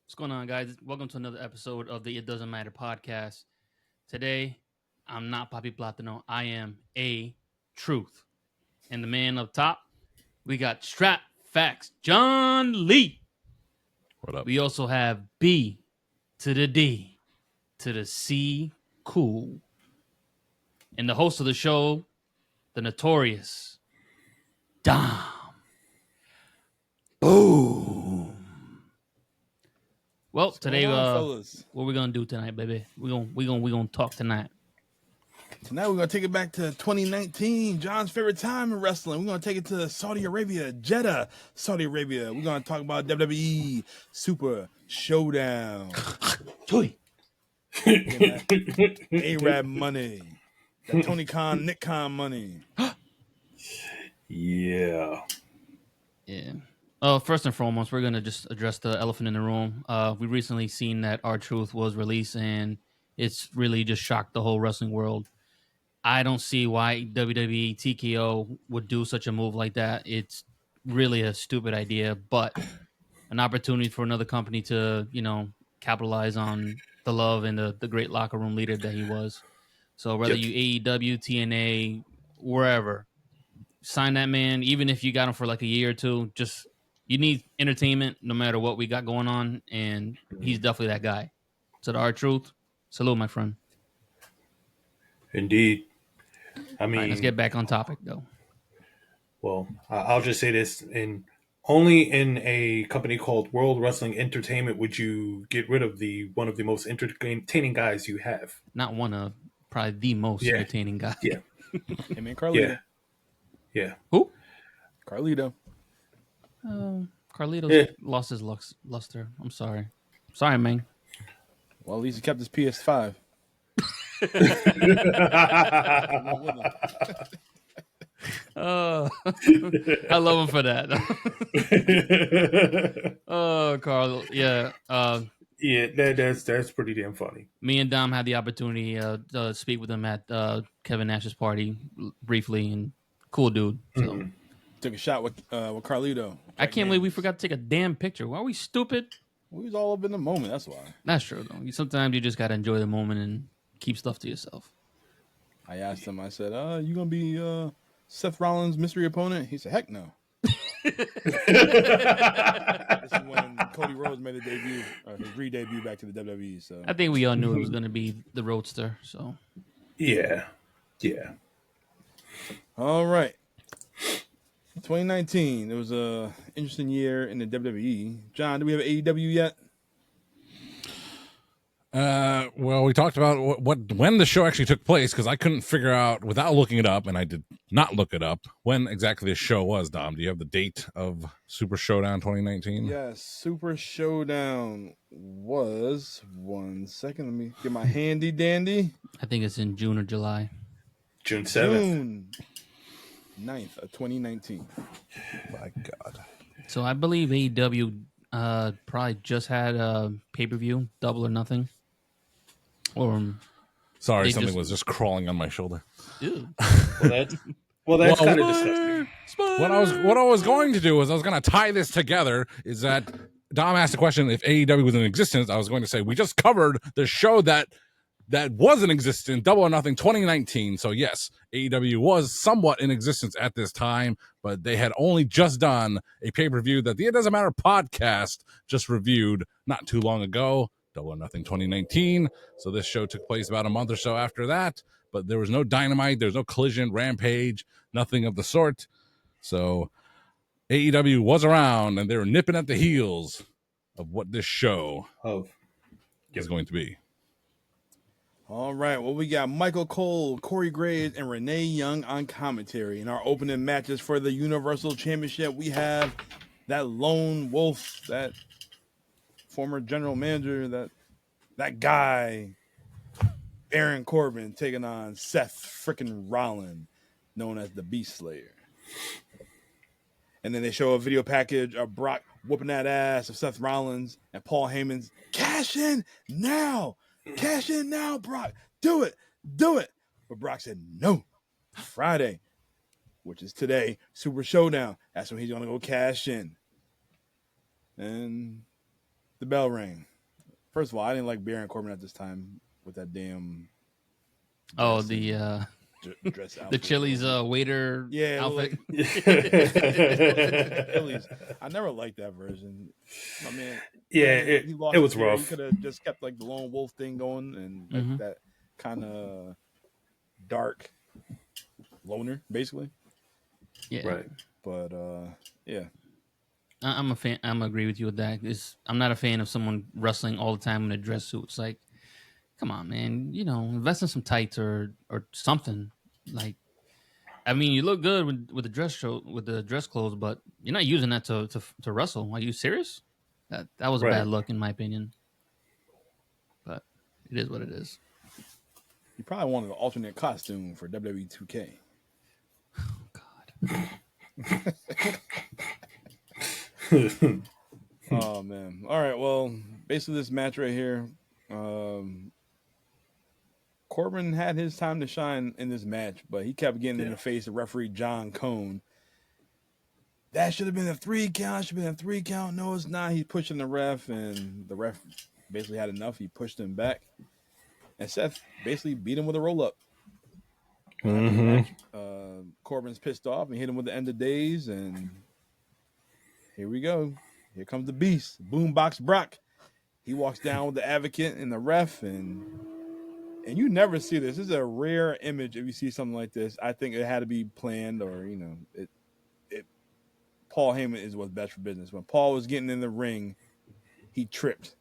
What's going on, guys? Welcome to another episode of the It Doesn't Matter podcast. Today, I'm not Papi Platano. I am A Truth. And the man up top, we got Strap Facts John Lee. What up? We also have B to the D to the C Cool. And the host of the show, the notorious Dom. Boom. Well, today, what we gonna do tonight, baby? We gonna talk tonight. Tonight we're gonna take it back to 2019, John's favorite time in wrestling. We're gonna take it to Saudi Arabia, Jeddah, Saudi Arabia. We're gonna talk about WWE Super Showdown. A-Rab money, that Tony Khan, Nick Khan money. Yeah. First and foremost, we're gonna just address the elephant in the room. We recently seen that R-Truth was released, and it's really just shocked the whole wrestling world. I don't see why WWE TKO would do such a move like that. It's really a stupid idea, but an opportunity for another company to, capitalize on the love and the great locker room leader that he was. So whether you AEW, TNA, wherever, sign that man, even if you got him for like a year or two, just you need entertainment no matter what we got going on, and he's definitely that guy. So the R-Truth, salute, my friend. Indeed. I mean, right, let's get back on topic, though. Well, I'll just say this: only in a company called World Wrestling Entertainment would you get rid of one of the most entertaining guys you have. Not one of, probably the most entertaining guy. Yeah. Hey man, Carlito. Yeah. Who? Carlito. Carlito's lost his luster. I'm sorry. Sorry, man. Well, at least he kept his PS5. I love him for that. Oh, Carl. Yeah. That's pretty damn funny. Me and Dom had the opportunity to speak with him at Kevin Nash's party briefly, and cool dude. So took a shot with Carlito. I can't believe we forgot to take a damn picture. Why are we stupid? We was all up in the moment. That's why. That's true, though. Sometimes you just gotta enjoy the moment and keep stuff to yourself. I asked him. I said, "You gonna be Seth Rollins' mystery opponent?" He said, "Heck no." This is when Cody Rhodes made a debut, his re-debut back to the WWE. So I think we all knew it was gonna be the Roadster. So yeah. All right. 2019. It was a interesting year in the WWE. John, do we have AEW yet? Well, we talked about when the show actually took place, because I couldn't figure out without looking it up, and I did not look it up, when exactly this show was. Dom, do you have the date of Super Showdown 2019? Yes, Super Showdown was, one second, let me get my handy dandy. I think it's in June or July. June 7th. June 9th of 2019. My God. So I believe AEW probably just had a pay-per-view, Double or Nothing. Or sorry, something was just crawling on my shoulder. Well, that's kind of disgusting. What I was going to do was I was going to tie this together. Is that Dom asked the question if AEW was in existence? I was going to say we just covered the show that was in existence, Double or Nothing 2019. So yes, AEW was somewhat in existence at this time, but they had only just done a pay-per-view that the It Doesn't Matter podcast just reviewed not too long ago, Double or Nothing 2019. So this show took place about a month or so after that, but there was no Dynamite, there's no Collision, Rampage, nothing of the sort. So AEW was around, and they were nipping at the heels of what this show is going to be. All right, well, we got Michael Cole, Corey Graves, and Renee Young on commentary. In our opening matches for the Universal Championship, we have that lone wolf, that former general manager, that guy, Baron Corbin, taking on Seth frickin' Rollins, known as the Beast Slayer. And then they show a video package of Brock whooping that ass of Seth Rollins and Paul Heyman's, cash in now, Brock. Do it. But Brock said, no, Friday, which is today, Super Showdown. That's when he's going to go cash in. And The bell rang. First of all, I didn't like Baron Corbin at this time with that damn. Oh, dress the dress outfit. the Chili's waiter outfit. Chili's. I never liked that version. I mean, Yeah, he lost it was his hair. rough. He could have just kept like the lone wolf thing going and like Mhm. that kind of dark loner, basically. Yeah, Right. But yeah, I'm a fan. I'm agree with you with that. I'm not a fan of someone wrestling all the time in a dress suit. It's like, come on, man. You know, invest in some tights or something. Like, I mean, you look good with the dress clothes, but you're not using that to wrestle. Are you serious? That was a Right. bad look in my opinion. But it is what it is. he probably wanted an alternate costume for WWE 2K. God. Oh man! All right, well, basically this match right here, Corbin had his time to shine in this match, but he kept getting in the face of referee John Cone. That should have been a 3 count. Should have been a 3 count. No, it's not. He's pushing the ref, and the ref basically had enough. He pushed him back, and Seth basically beat him with a roll up. Corbin's pissed off and hit him with the end of days, and here we go. Here comes the beast, Boombox Brock. He walks down with the advocate and the ref, and you never see this. This is a rare image if you see something like this. I think it had to be planned, or it. Paul Heyman is what's best for business. When Paul was getting in the ring, he tripped.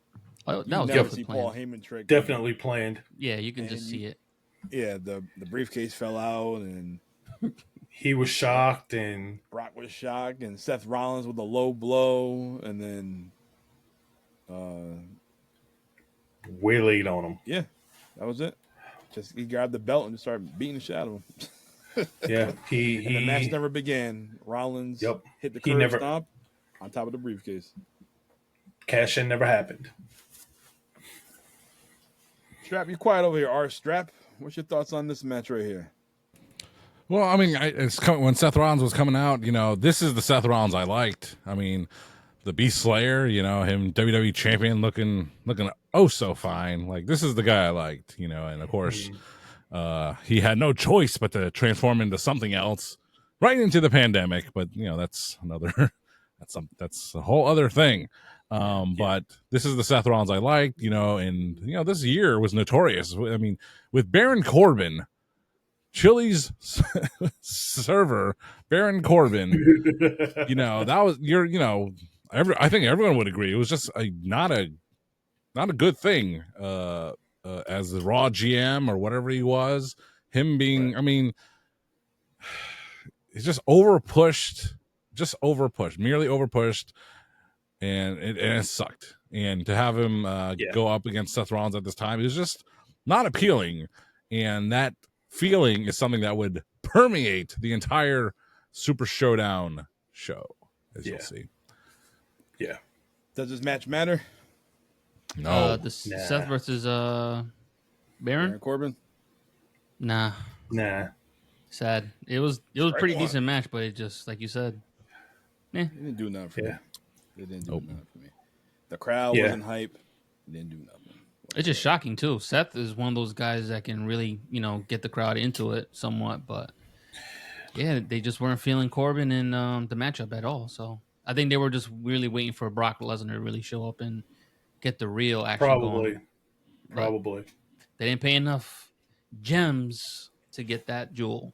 Oh, that You was never definitely see planned. Paul Heyman trick. Definitely planned. Yeah, you can just And see it. Yeah, the briefcase fell out, and He was shocked, and Brock was shocked, and Seth Rollins with a low blow, and then waylaid on him. yeah, that was it. Just he grabbed the belt and just started beating the shit out of him. Yeah, And the match never began. Rollins hit the curb stomp on top of the briefcase. Cash in never happened. Strap, you quiet over here, R. Strap. What's your thoughts on this match right here? Well, I mean, when Seth Rollins was coming out, this is the Seth Rollins I liked. I mean, the Beast Slayer, him WWE champion looking oh so fine. Like, this is the guy I liked, and of course, he had no choice but to transform into something else right into the pandemic. But that's another that's a whole other thing. But this is the Seth Rollins I liked, and this year was notorious. I mean, with Baron Corbin, Chili's server, Baron Corbin, that was I think everyone would agree it was just not a good thing. As the Raw GM or whatever he was, him being, right. I mean, he's just merely overpushed, and it sucked. And to have him go up against Seth Rollins at this time, it was just not appealing. And that feeling is something that would permeate the entire Super Showdown show, as you'll see. Yeah. Does this match matter? No. Seth versus Baron Corbin? Nah. Sad. It was a pretty decent match, but it just, like you said, it didn't do nothing for me. It didn't do nothing for me. The crowd wasn't hype. It didn't do nothing. It's just shocking too. Seth is one of those guys that can really, get the crowd into it somewhat, but yeah, they just weren't feeling Corbin in the matchup at all. So I think they were just really waiting for Brock Lesnar to really show up and get the real action going. Probably. They didn't pay enough gems to get that jewel.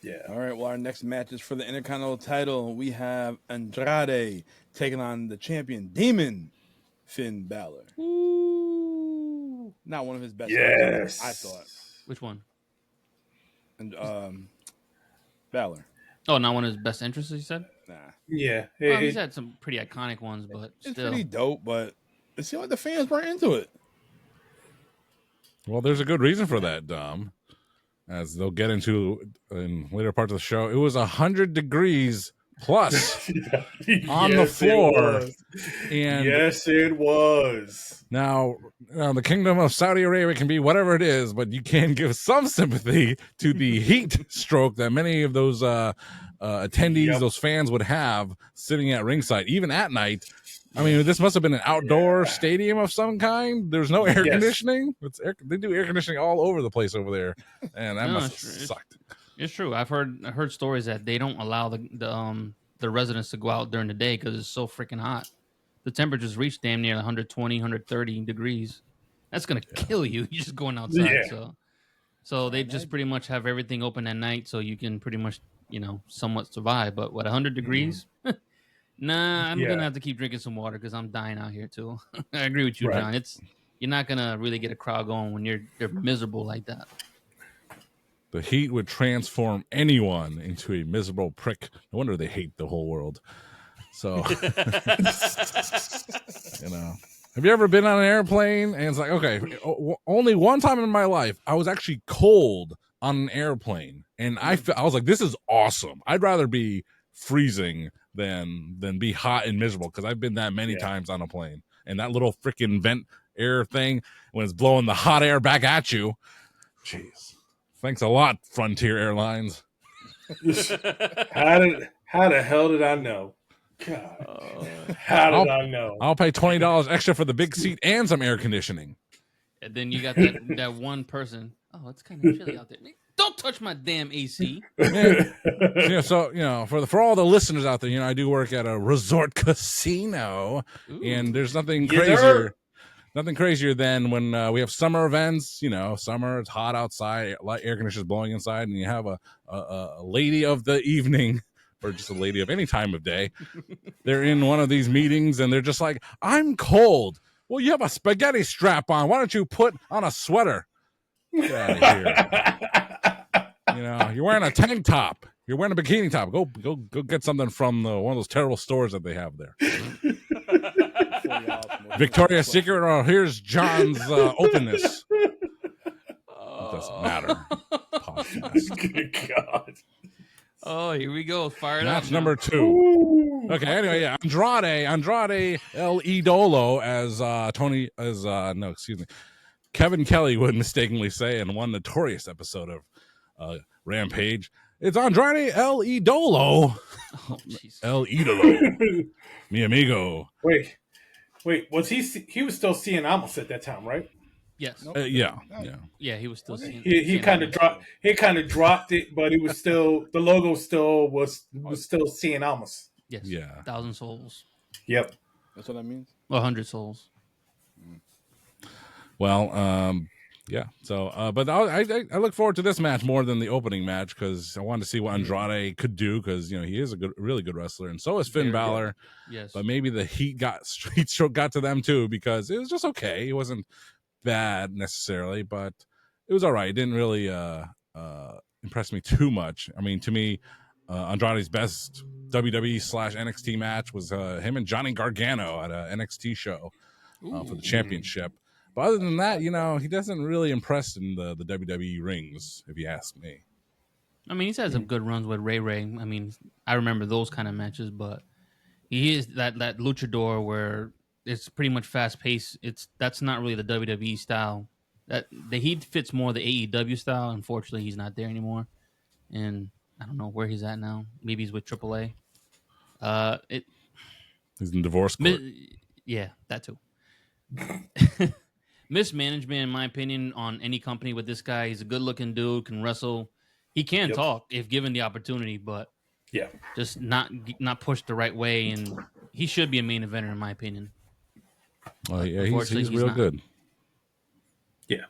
Yeah. All right. Well, our next match is for the Intercontinental title. We have Andrade taking on the champion Demon Finn Balor. Ooh. Not one of his best matches, I thought. Which one? And Balor. Oh, not one of his best entrances, you said? Nah. Yeah. He's had some pretty iconic ones, but it's still. pretty dope, but it seemed like the fans weren't into it. Well, there's a good reason for that, Dom. As they'll get into in later parts of the show, it was 100 degrees plus on the floor. And yes, it was. Now, the Kingdom of Saudi Arabia can be whatever it is, but you can give some sympathy to the heat stroke that many of those attendees, those fans would have sitting at ringside, even at night. I mean, this must have been an outdoor stadium of some kind. There's no air conditioning. They do air conditioning all over the place over there, and that must have sucked. It's true. I've heard stories that they don't allow the residents to go out during the day because it's so freaking hot. The temperatures reach damn near 120, 130 degrees. That's gonna kill you. You're just going outside. So they just pretty much have everything open at night, so you can pretty much somewhat survive. But what 100 degrees? Nah, I'm gonna have to keep drinking some water because I'm dying out here too. I agree with you, John. You're not gonna really get a crowd going when they're miserable like that. The heat would transform anyone into a miserable prick. No wonder they hate the whole world. So, have you ever been on an airplane and it's like, okay, only one time in my life I was actually cold on an airplane, and I was like, this is awesome. I'd rather be freezing than be hot and miserable, because I've been that many times on a plane, and that little freaking vent air thing when it's blowing the hot air back at you. Jeez, thanks a lot, Frontier Airlines. How the hell did I know? God, how did I know? I'll pay $20 extra for the big seat and some air conditioning. And then you got that one person. Oh, it's kind of chilly out there. Don't touch my damn AC. So for all the listeners out there, I do work at a resort casino. Ooh. And there's nothing crazier. Nothing crazier than when we have summer events. Summer, it's hot outside, air conditioners blowing inside, and you have a lady of the evening, or just a lady of any time of day. They're in one of these meetings, and they're just like, I'm cold. Well, you have a spaghetti strap on. Why don't you put on a sweater? Get out of here. You're wearing a tank top. You're wearing a bikini top. Go get something from one of those terrible stores that they have there. Victoria's Secret, or here's John's openness. It doesn't matter. Good God. Oh, here we go. Fired up. Match number 2. Okay, anyway, Andrade El Idolo, as Kevin Kelly would mistakenly say in one notorious episode of Rampage. It's Andrade El Idolo. Oh, jeez. El Idolo. Mi amigo. Wait, was he was still seeing Amos at that time, right? Yes. Yeah, he was still seeing. He kind of dropped it, but it was still, the logo still was still seeing Amos. Yes. Yeah. 1,000 souls. Yep. That's what that means? 100 souls. Well, yeah. So, but I look forward to this match more than the opening match, because I wanted to see what Andrade could do, because he is a really good wrestler, and so is Finn Balor. Yes. But maybe the heat stroke got to them too, because it was just okay. It wasn't bad necessarily, but it was all right. It didn't really impress me too much. I mean, to me, Andrade's best WWE/NXT match was him and Johnny Gargano at an NXT show for the championship. But other than that, he doesn't really impress in the WWE rings, if you ask me. I mean, he's had some good runs with Ray. I mean, I remember those kind of matches, but he is that luchador where it's pretty much fast paced. That's not really the WWE style. He fits more the AEW style. Unfortunately, he's not there anymore, and I don't know where he's at now. Maybe he's with AAA. He's in divorce court. Yeah, that too. Mismanagement, in my opinion, on any company with this guy. He's a good-looking dude, can wrestle. He can talk if given the opportunity, but just not pushed the right way, and he should be a main eventer, in my opinion. Oh yeah, he's real good. Yeah.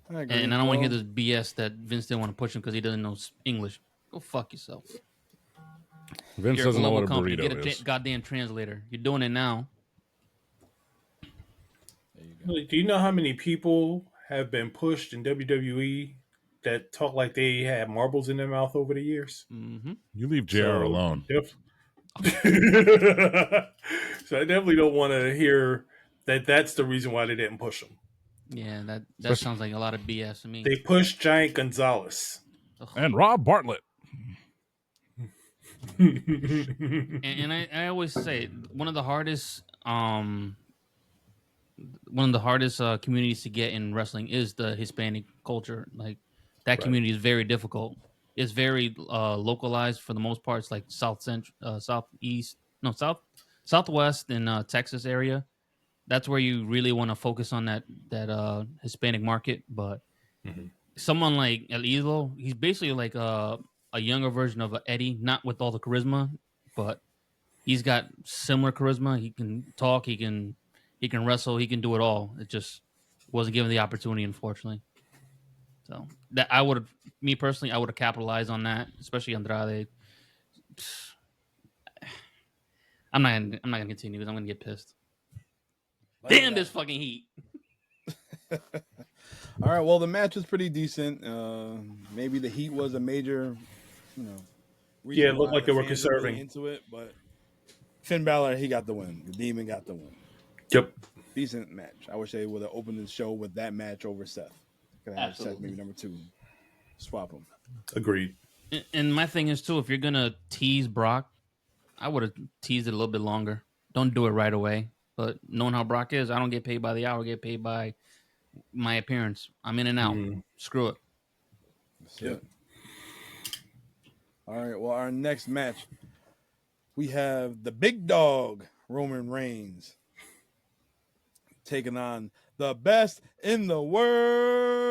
And I don't want to hear this BS that Vince didn't want to push him because he doesn't know English. Go fuck yourself. Vince doesn't know what a burrito is. Goddamn translator. You're doing it now. Do you know how many people have been pushed in WWE that talk like they had marbles in their mouth over the years? Mm-hmm. You leave JR alone. So I definitely don't want to hear that that's the reason why they didn't push him. Yeah, that sounds like a lot of BS to me. They pushed Giant Gonzalez. And Rob Bartlett. And I always say one of the hardest communities to get in wrestling is the Hispanic culture. Like that Right. community is very difficult. It's very localized for the most part. It's like southeast, no southwest and Texas area. That's where you really want to focus on that Hispanic market. But Mhm. someone like El Idolo, he's basically like a younger version of Eddie, not with all the charisma, but he's got similar charisma. He can talk. He can wrestle. He can do it all. It just wasn't given the opportunity, unfortunately. So that me personally, I would have capitalized on that, especially Andrade. I'm not gonna continue because I'm gonna get pissed. Damn this fucking heat. All right, well, the match was pretty decent. Maybe the heat was a major, reason Yeah, it looked why like the they were fans are really conserving. into it. But Finn Balor, he got the win. The Demon got the win. Yep. Decent match. I wish they would have opened the show with that match over Seth. Could have Seth maybe number 2. Swap him. Agreed. And my thing is too, if you're gonna tease Brock, I would have teased it a little bit longer. Don't do it right away. But knowing how Brock is, I don't get paid by the hour. I get paid by my appearance. I'm in and out. Mhm. Screw it. That's it. All right. Well, our next match, we have the big dog Roman Reigns taking on the best in the world,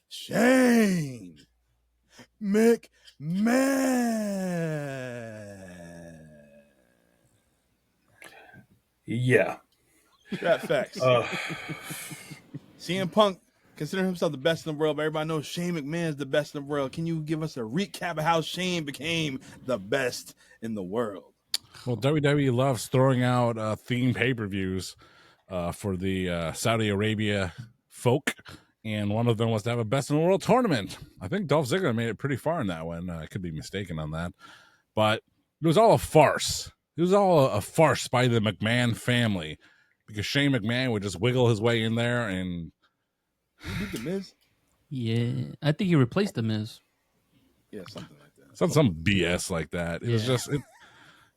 Shane McMahon. Yeah. That facts. CM Punk considering himself the best in the world, but everybody knows Shane McMahon is the best in the world. Can you give us a recap of how Shane became the best in the world? Well, WWE loves throwing out theme pay-per-views for the Saudi Arabia folk, and one of them was to have a best in the world tournament. I think Dolph Ziggler made it pretty far in that one. I could be mistaken on that, but it was all a farce. It was all a farce by the McMahon family, because Shane McMahon would just wiggle his way in there and He beat the Miz. Yeah, I think he replaced the Miz. Yeah, something like that. some BS like that. It was just,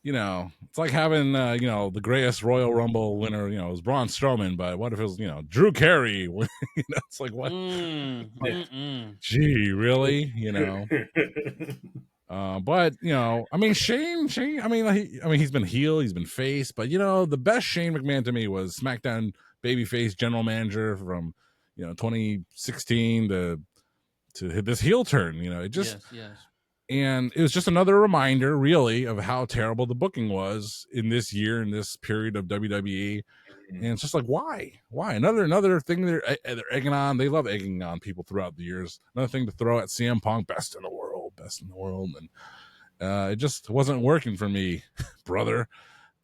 it's like having, the greatest Royal Rumble winner, it was Braun Strowman, but what if it was, Drew Carey? It's like, what? Gee, really? But Shane, he's been heel, he's been face, but the best Shane McMahon to me was SmackDown babyface general manager from 2016 to this heel turn. It just yes. And it was just another reminder, really, of how terrible the booking was in this year, in this period of WWE. And it's just like, why? Another thing they're egging on. They love egging on people throughout the years. Another thing to throw at CM Punk, best in the world. And it just wasn't working for me, brother.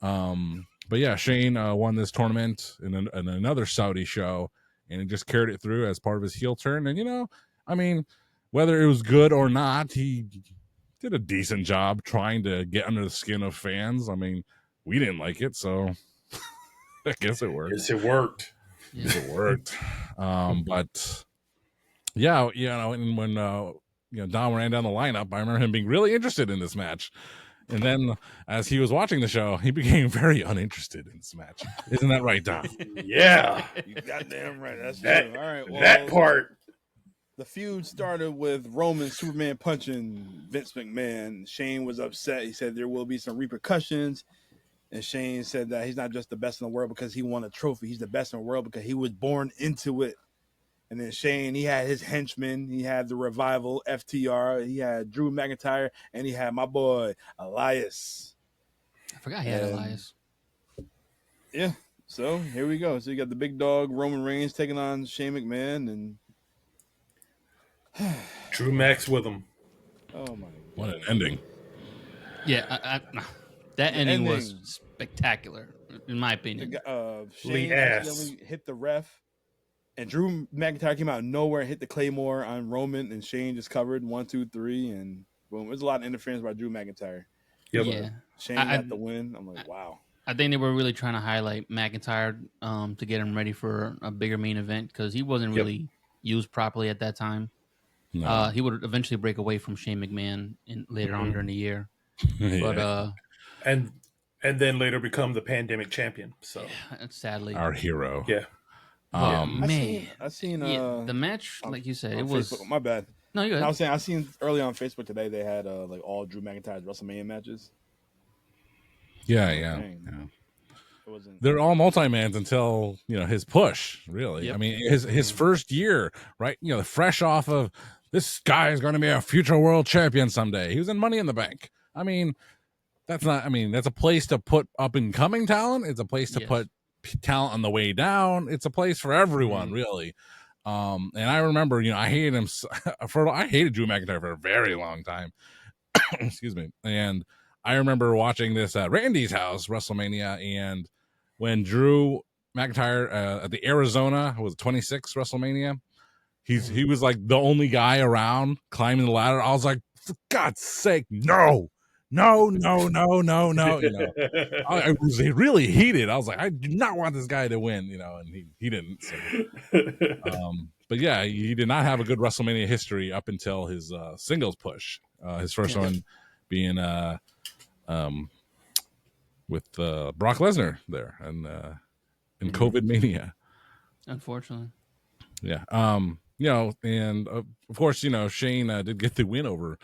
But yeah, Shane won this tournament in another Saudi show, and he just carried it through as part of his heel turn. And, whether it was good or not, he did a decent job trying to get under the skin of fans. We didn't like it, so I guess it worked. Yes, it worked. Yeah. It worked. But yeah, and when Don ran down the lineup, I remember him being really interested in this match. And then as he was watching the show, he became very uninterested in this match. Isn't that right, Don? Yeah. You goddamn right. That's That, true. All right. Well, that part. The feud started with Roman Superman punching Vince McMahon. Shane was upset. He said there will be some repercussions. And Shane said that he's not just the best in the world because he won a trophy. He's the best in the world because he was born into it. And then Shane, he had his henchmen. He had the Revival, FTR. He had Drew McIntyre. And he had my boy, Elias. I forgot he had Elias. Yeah. So here we go. So you got the big dog, Roman Reigns, taking on Shane McMahon. And Drew Max with him. oh my God. What an ending. Yeah, that ending was spectacular, in my opinion. Shane accidentally hit the ref, and Drew McIntyre came out of nowhere and hit the Claymore on Roman, and Shane just covered 1, 2, 3, and boom. There's a lot of interference by Drew McIntyre. Yep. Yeah. Shane got the win. I'm like, wow. I think they were really trying to highlight McIntyre to get him ready for a bigger main event because he wasn't really used properly at that time. No. He would eventually break away from Shane McMahon later on during the year. But and then later become the pandemic champion. So sadly, our hero. Yeah. Man, I seen the match, like you said, it was Facebook. My bad. No, you. I was saying I seen early on Facebook today they had like all Drew McIntyre's WrestleMania matches. Yeah. It wasn't. They're all multi-mans until his push. Really, Yep. I mean his first year, right? Fresh off of this guy is going to be a future world champion someday. He was in Money in the Bank. I mean, that's a place to put up and coming talent. It's a place to put talent on the way down. It's a place for everyone, really. And I remember, I hated him I hated Drew McIntyre for a very long time. Excuse me. And I remember watching this at Randy's house, WrestleMania, and when Drew McIntyre at the Arizona was 26 WrestleMania, he was like the only guy around climbing the ladder. I was like, for God's sake, no. I was really heated. I was like, I do not want this guy to win, and he didn't. So. But yeah, he did not have a good WrestleMania history up until his singles push. His first one being with Brock Lesnar there and in COVID Mania. Unfortunately. Yeah. And of course, Shane did get the win over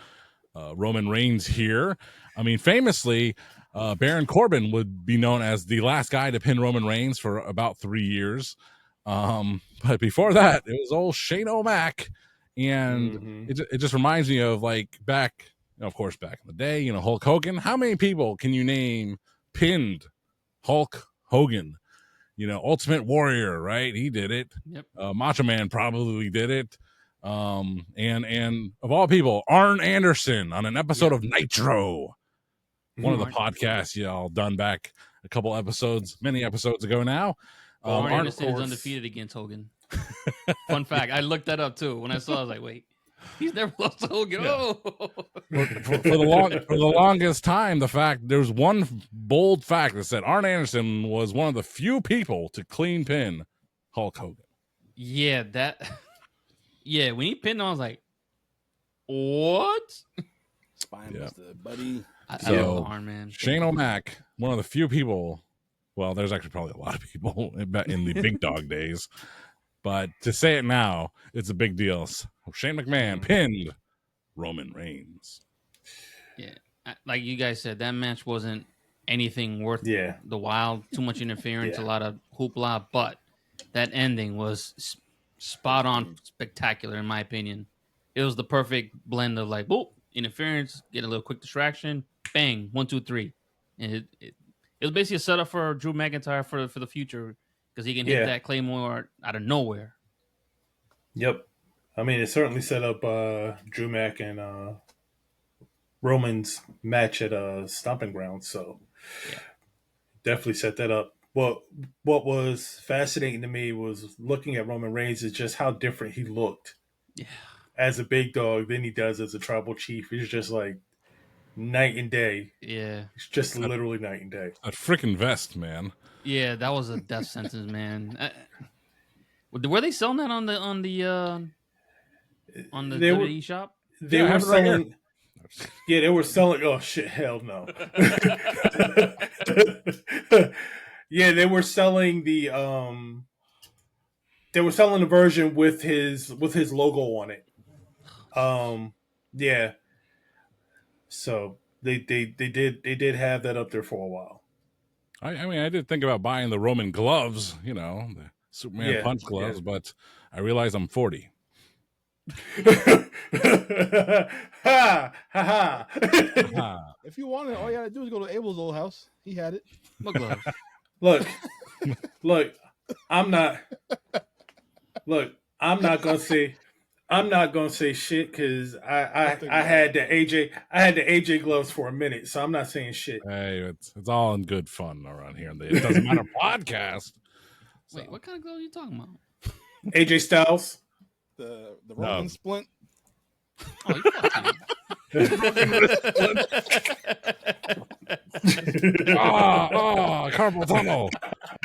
Roman Reigns here. I mean, famously, Baron Corbin would be known as the last guy to pin Roman Reigns for about 3 years. But before that, it was old Shane O'Mac. And it just reminds me of like back, of course, back in the day, Hulk Hogan. How many people can you name pinned Hulk Hogan? Ultimate Warrior, right? He did it. Yep. Macho Man probably did it. And of all people, Arn Anderson on an episode of Nitro, one of the podcasts y'all done back many episodes ago now. Arn Anderson is undefeated against Hogan. Fun fact, I looked that up too. When I saw it, I was like, wait, he's never lost to Hogan. Yeah. For the longest time, there was one bold fact that said Arn Anderson was one of the few people to clean pin Hulk Hogan. Yeah, when he pinned him, I was like, what? Spine buster, buddy. I love Arn, man. Shane O'Mac, one of the few people. Well, there's actually probably a lot of people in the big dog days. But to say it now, it's a big deal. Shane McMahon pinned Roman Reigns. Yeah. Like you guys said, that match wasn't anything worth the while. Too much interference, a lot of hoopla. But that ending was spot on, spectacular, in my opinion. It was the perfect blend of like, boop, interference, get a little quick distraction, bang, 1, 2, 3. And it was basically a setup for Drew McIntyre for the future because he can hit that Claymore out of nowhere. Yep. I mean, it certainly set up Drew Mac and Roman's match at Stomping Grounds. So definitely set that up. What was fascinating to me was looking at Roman Reigns is just how different he looked as a big dog than he does as a tribal chief. He's just like night and day. Yeah. It's just literally night and day. That freaking vest, man. Yeah, that was a death sentence, man. Were they selling that on the WWE shop? They were selling. Yeah, they were selling. Oh shit! Hell no. Yeah, they were selling the version with his logo on it. Yeah. So they did have that up there for a while. I mean, I did think about buying the Roman gloves, the Superman punch gloves, but I realized I'm 40. Ha ha ha! If you want it, all you gotta do is go to Abel's old house. He had it. What gloves? Look, I'm not gonna say shit because I had the AJ gloves for a minute, so I'm not saying shit. Hey, it's all in good fun around here. It doesn't matter podcast. Wait, what kind of gloves are you talking about? AJ Styles, the Roman splint. Oh, you fucking. carpal tunnel.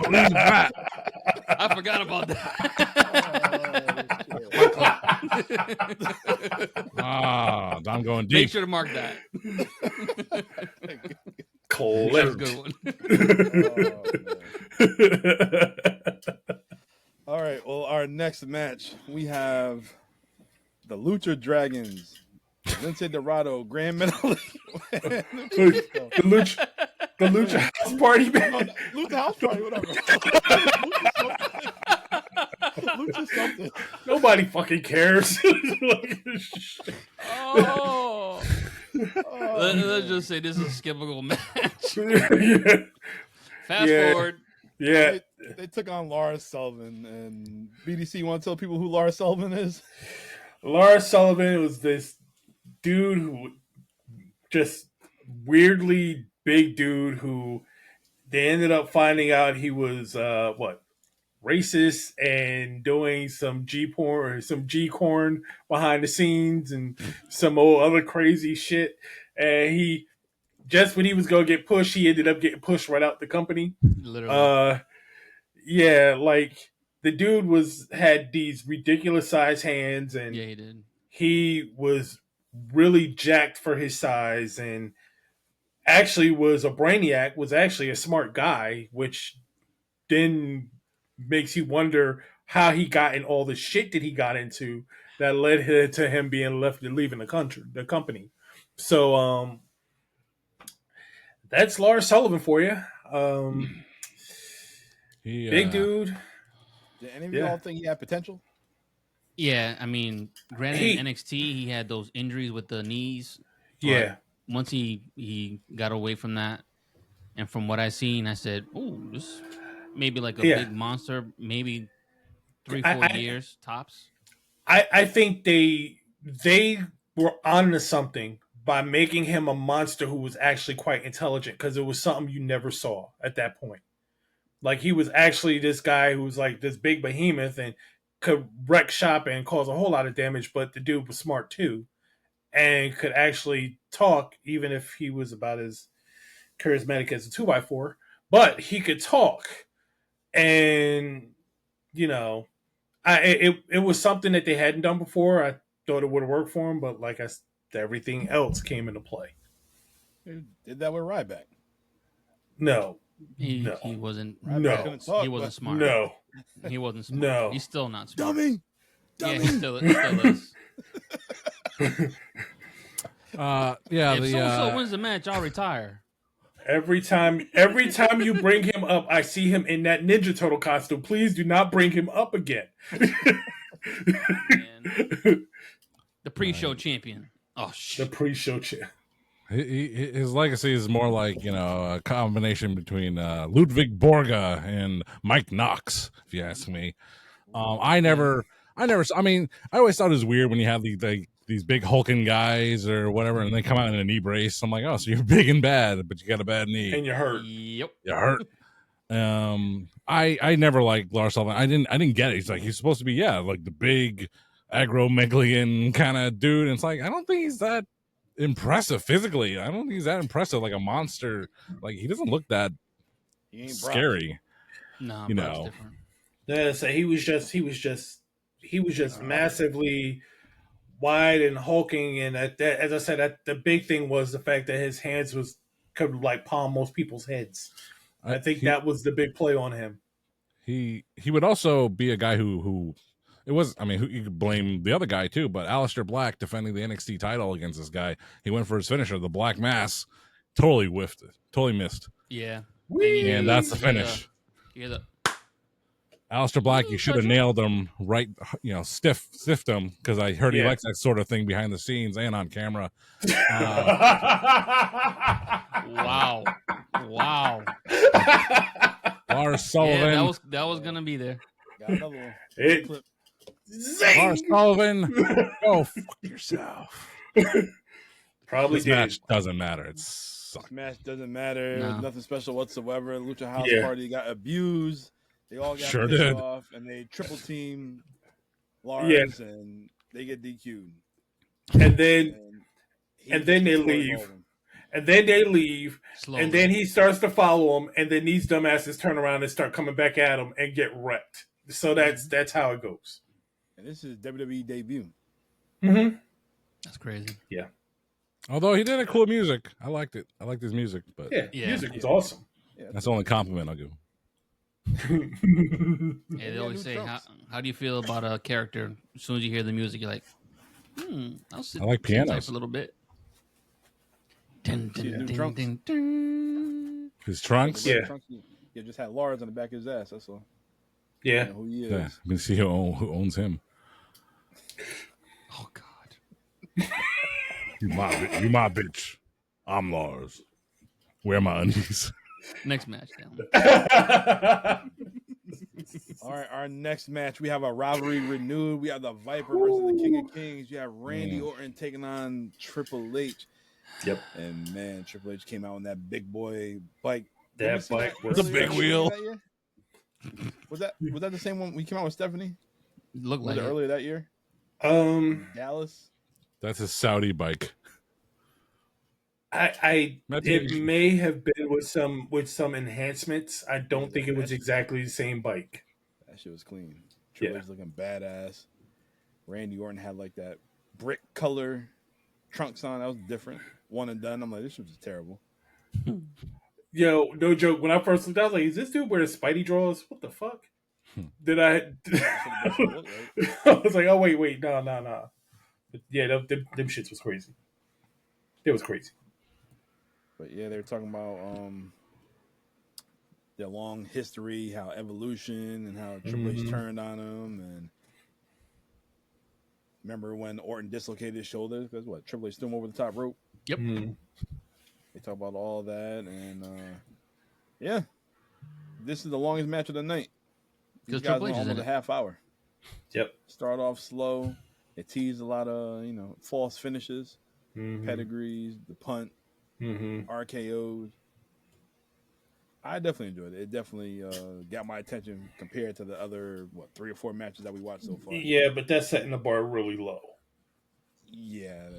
Leave that. I forgot about that. I'm going deep. Make sure to mark that. Cold. That was a good one. All right. Well, our next match, we have the Lucha Dragons, Lince Dorado, Grand Metal. the Lucha House Party, man. Lucha House Party, whatever. Lucha something. Nobody fucking cares. Let's just say this is a skippable match. Yeah. Fast forward. Yeah. They took on Lars Sullivan, and BDC, you want to tell people who Lars Sullivan is? Lars Sullivan was this dude who just weirdly big dude who they ended up finding out he was racist and doing some G porn or some G corn behind the scenes and some old other crazy shit. And he just when he was gonna get pushed, he ended up getting pushed right out the company. Literally. Yeah, like the dude had these ridiculous size hands, and Yeah, he did. he was really jacked for his size, and actually was a brainiac. Was actually a smart guy, which then makes you wonder how he got in all the shit that he got into that led to him being leaving the company. So that's Lars Sullivan for you. Big dude. Did any of y'all think he had potential? Yeah, I mean, granted, in NXT, he had those injuries with the knees. Yeah. Once he got away from that, and from what I seen, I said, "Oh, this maybe like a big monster, maybe 3-4 years tops." I think they were onto something by making him a monster who was actually quite intelligent, because it was something you never saw at that point. Like, he was actually this guy who was like this big behemoth and could wreck shop and cause a whole lot of damage, but the dude was smart too and could actually talk, even if he was about as charismatic as a 2x4. But he could talk, and it was something that they hadn't done before. I thought it would have worked for him, but like I said, everything else came into play. They did that with Ryback. No. He wasn't. No. He wasn't smart. No. He wasn't smart. No. He's still not smart. Dummy. Yeah, he still is. If so wins the match, I'll retire. Every time you bring him up, I see him in that Ninja Turtle costume. Please do not bring him up again. The pre-show champion. Oh shit. The pre-show champion. His legacy is more like, a combination between Ludwig Borga and Mike Knox, if you ask me. I always thought it was weird when you have these big hulking guys or whatever, and they come out in a knee brace. I'm like, oh, so you're big and bad, but you got a bad knee. And you're hurt. Yep. You're hurt. I never liked Lars Sullivan. I didn't get it. He's supposed to be, like the big agromegalian kind of dude. And it's like, I don't think he's that impressive physically. I don't think he's that impressive, like a monster. Like, he doesn't look that scary. No, different. Yeah, so he was just massively wide and hulking, and as I said, the big thing was the fact that his hands could like palm most people's heads. I think that was the big play on him. He would also be a guy who it was. I mean, you could blame the other guy too, but Aleister Black defending the NXT title against this guy, he went for his finisher, the Black Mass, totally whiffed it, totally missed. Yeah, and that's the finish. Aleister Black, you should have nailed him right, stiffed him, because I heard he likes that sort of thing behind the scenes and on camera. Wow. Lars Sullivan. Yeah, that was gonna be there. Got another one. Lars Sullivan, go fuck yourself. Probably this match doesn't matter. This match doesn't matter. No. Nothing special whatsoever. Lucha House Party got abused. They all got pissed off, and they triple team Lars, and they get DQ'd. And then they leave. and then they leave, Slowly. and then he starts to follow them, and then these dumbasses turn around and start coming back at him and get wrecked. So that's how it goes. And this is WWE debut. Mm-hmm. That's crazy. Yeah. Although he did a cool music. I liked it. I liked his music, but Yeah, music was awesome. Yeah, that's the only compliment I'll give. Yeah, they always say, how do you feel about a character? As soon as you hear the music, you're like, I'll sit, I like pianos a little bit. Dun, dun, dun, trunks. dun, dun. His trunks. Yeah. Yeah, just had Lars on the back of his ass. That's all. Yeah. You know who he is. Yeah, you can see who owns him. Oh God. You my bitch. I'm Lars. Wear my undies. Next match down. All right, our next match, we have a rivalry renewed. We have the Viper versus the King of Kings. You have Randy Orton taking on Triple H. Yep. And man, Triple H came out on that big boy bike. That bike was the big wheel. Was that the same one we came out with Stephanie? Looked Was like it earlier that year? Dallas. That's a Saudi bike. It may have been with some enhancements. I don't think it was exactly the same bike. That shit was clean. Triple H looking badass. Randy Orton had like that brick color trunks on. That was different. One and done. I'm like, this was just terrible. Yo, no joke. When I first looked, I was like, "Is this dude wearing Spidey drawers? What the fuck?" Did I? I was like, "Oh wait, no." But yeah, them shits was crazy. It was crazy. But yeah, they were talking about their long history, how evolution, and how Triple H turned on him. And remember when Orton dislocated his shoulder? Because what? Triple H threw him over the top rope. Yep. They talk about all that, and yeah, this is the longest match of the night. These guys went almost a half hour. Yep. Start off slow. They teased a lot of false finishes, pedigrees, the punt, RKOs. I definitely enjoyed it. It definitely got my attention compared to the other 3 or 4 matches that we watched so far. Yeah, but that's setting the bar really low. Yeah,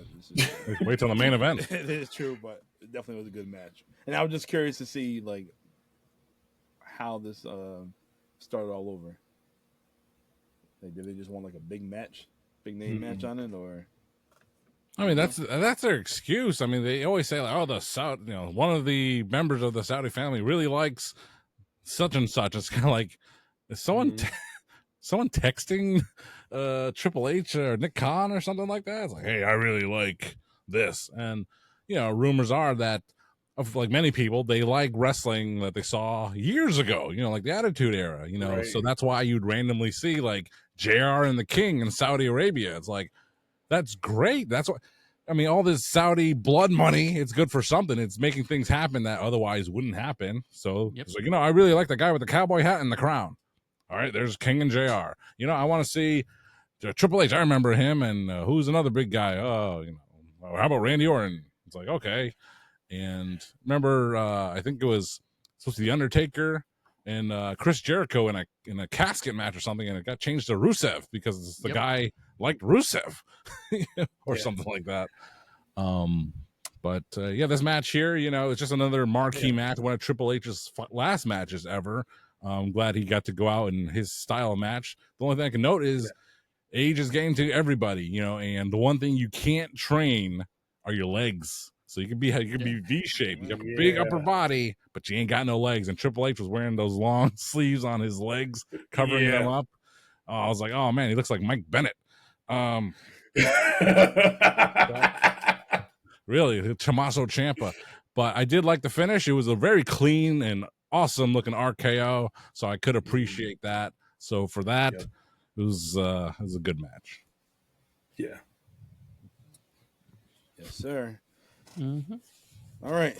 Wait till the main event. It is true, but it definitely was a good match. And I was just curious to see how this started all over. Did they just want a big match, big name match on it, or? I mean, that's their excuse. I mean, they always say the Saudi, one of the members of the Saudi family really likes such and such. It's kind of like, is someone texting Triple H or Nick Khan or something like that? It's like, hey, I really like this. And, rumors are that of many people, they like wrestling that they saw years ago, like the Attitude Era, Right. So that's why you'd randomly see JR and the King in Saudi Arabia. It's like, that's great. That's what, I mean, all this Saudi blood money, it's good for something. It's making things happen that otherwise wouldn't happen. So it's like, I really like the guy with the cowboy hat and the crown. All right, there's King and JR. I want to see Triple H. I remember him. And who's another big guy? Oh, how about Randy Orton? It's like, okay. And remember, I think it was supposed to be The Undertaker and Chris Jericho in a casket match or something, and it got changed to Rusev because the guy liked Rusev or something like that. But this match here, it's just another marquee match, one of Triple H's last matches ever. I'm glad he got to go out in his style of match. The only thing I can note is age is getting to everybody, and the one thing you can't train are your legs. So you can be V-shaped. You have a big upper body, but you ain't got no legs. And Triple H was wearing those long sleeves on his legs, covering them up. I was like, oh man, he looks like Mike Bennett. Really, Tommaso Ciampa. But I did like the finish. It was a very clean and awesome looking RKO, so I could appreciate that. So for that, it was a good match. Yeah. Yes, sir. Mm-hmm. All right,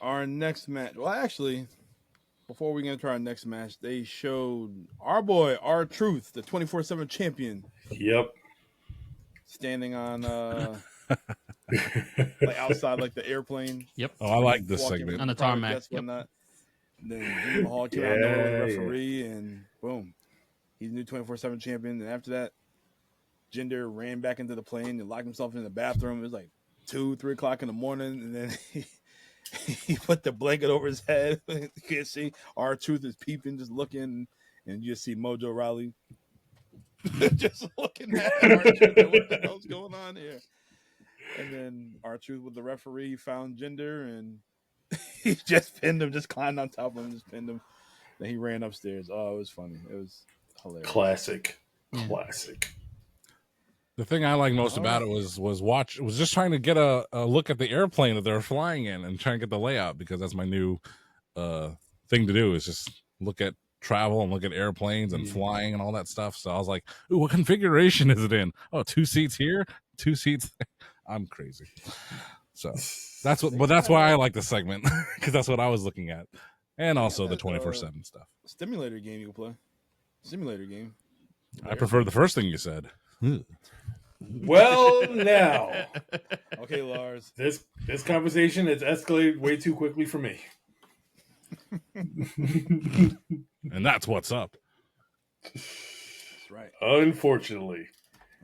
our next match. Well, actually, before we get into our next match, they showed our boy, R-Truth, the 24/7 champion. Yep. Standing on outside the airplane. Yep. Oh, I like this segment on the tarmac. Then Jinder Mahal came out there with the referee, and boom, he's the new 24/7 champion. And after that, Jinder ran back into the plane and locked himself in the bathroom. It was 2-3 o'clock in the morning, and then he put the blanket over his head. You can't see. R-Truth is peeping, just looking, and you just see Mojo Rawley just looking at R-Truth. What the hell's going on here? And then R-Truth with the referee, he found Jinder, and he just pinned him, just climbed on top of him, just pinned him. Then he ran upstairs. Oh, it was funny. It was hilarious. Classic. The thing I like most about it was just trying to get a look at the airplane that they were flying in and trying to get the layout, because that's my new thing to do, is just look at travel and look at airplanes and flying and all that stuff. So I was like, ooh, what configuration is it in? Oh, 2 seats here, 2 seats there. I'm crazy. So that's why I like the segment, because that's what I was looking at. And also the 24/7 stuff. Stimulator game you can play. Simulator game. I prefer the first thing you said. Well, now. Okay, Lars. This conversation has escalated way too quickly for me. And that's what's up. That's right. Unfortunately.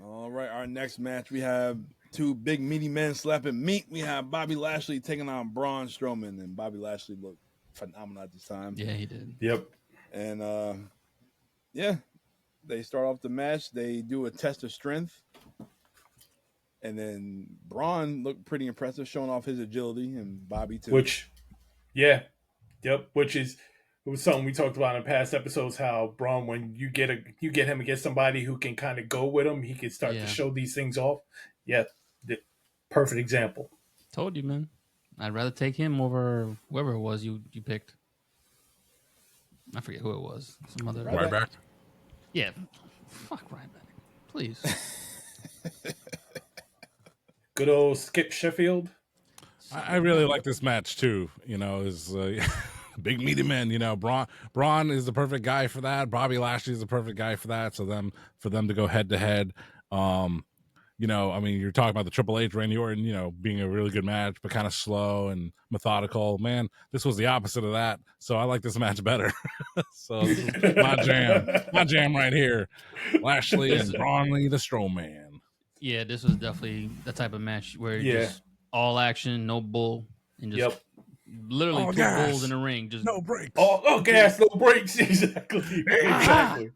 All right, our next match, we have two big meaty men slapping meat. We have Bobby Lashley taking on Braun Strowman, and Bobby Lashley looked phenomenal at this time. Yeah, he did. Yep. And they start off the match. They do a test of strength, and then Braun looked pretty impressive, showing off his agility, and Bobby too. Which is it was something we talked about in past episodes. How Braun, when you get him against somebody who can kind of go with him, he can start to show these things off. Yeah, the perfect example. Told you, man. I'd rather take him over whoever it was you picked. I forget who it was. Some other Ryback. Yeah, fuck Ryback, please. Good old Skip Sheffield. I really like this match too. You know, is big meaty men. You know, Braun is the perfect guy for that. Bobby Lashley is the perfect guy for that. So for them to go head to head. You know, I mean, you're talking about the Triple H, Randy Orton, you know, being a really good match, but kind of slow and methodical. Man, this was the opposite of that. So I like this match better. So this is my jam right here. Lashley and Braun the Strowman. Yeah, this was definitely the type of match where just all action, no bull, and just literally two bulls in the ring. Just no breaks. Oh, gas, no breaks. Exactly.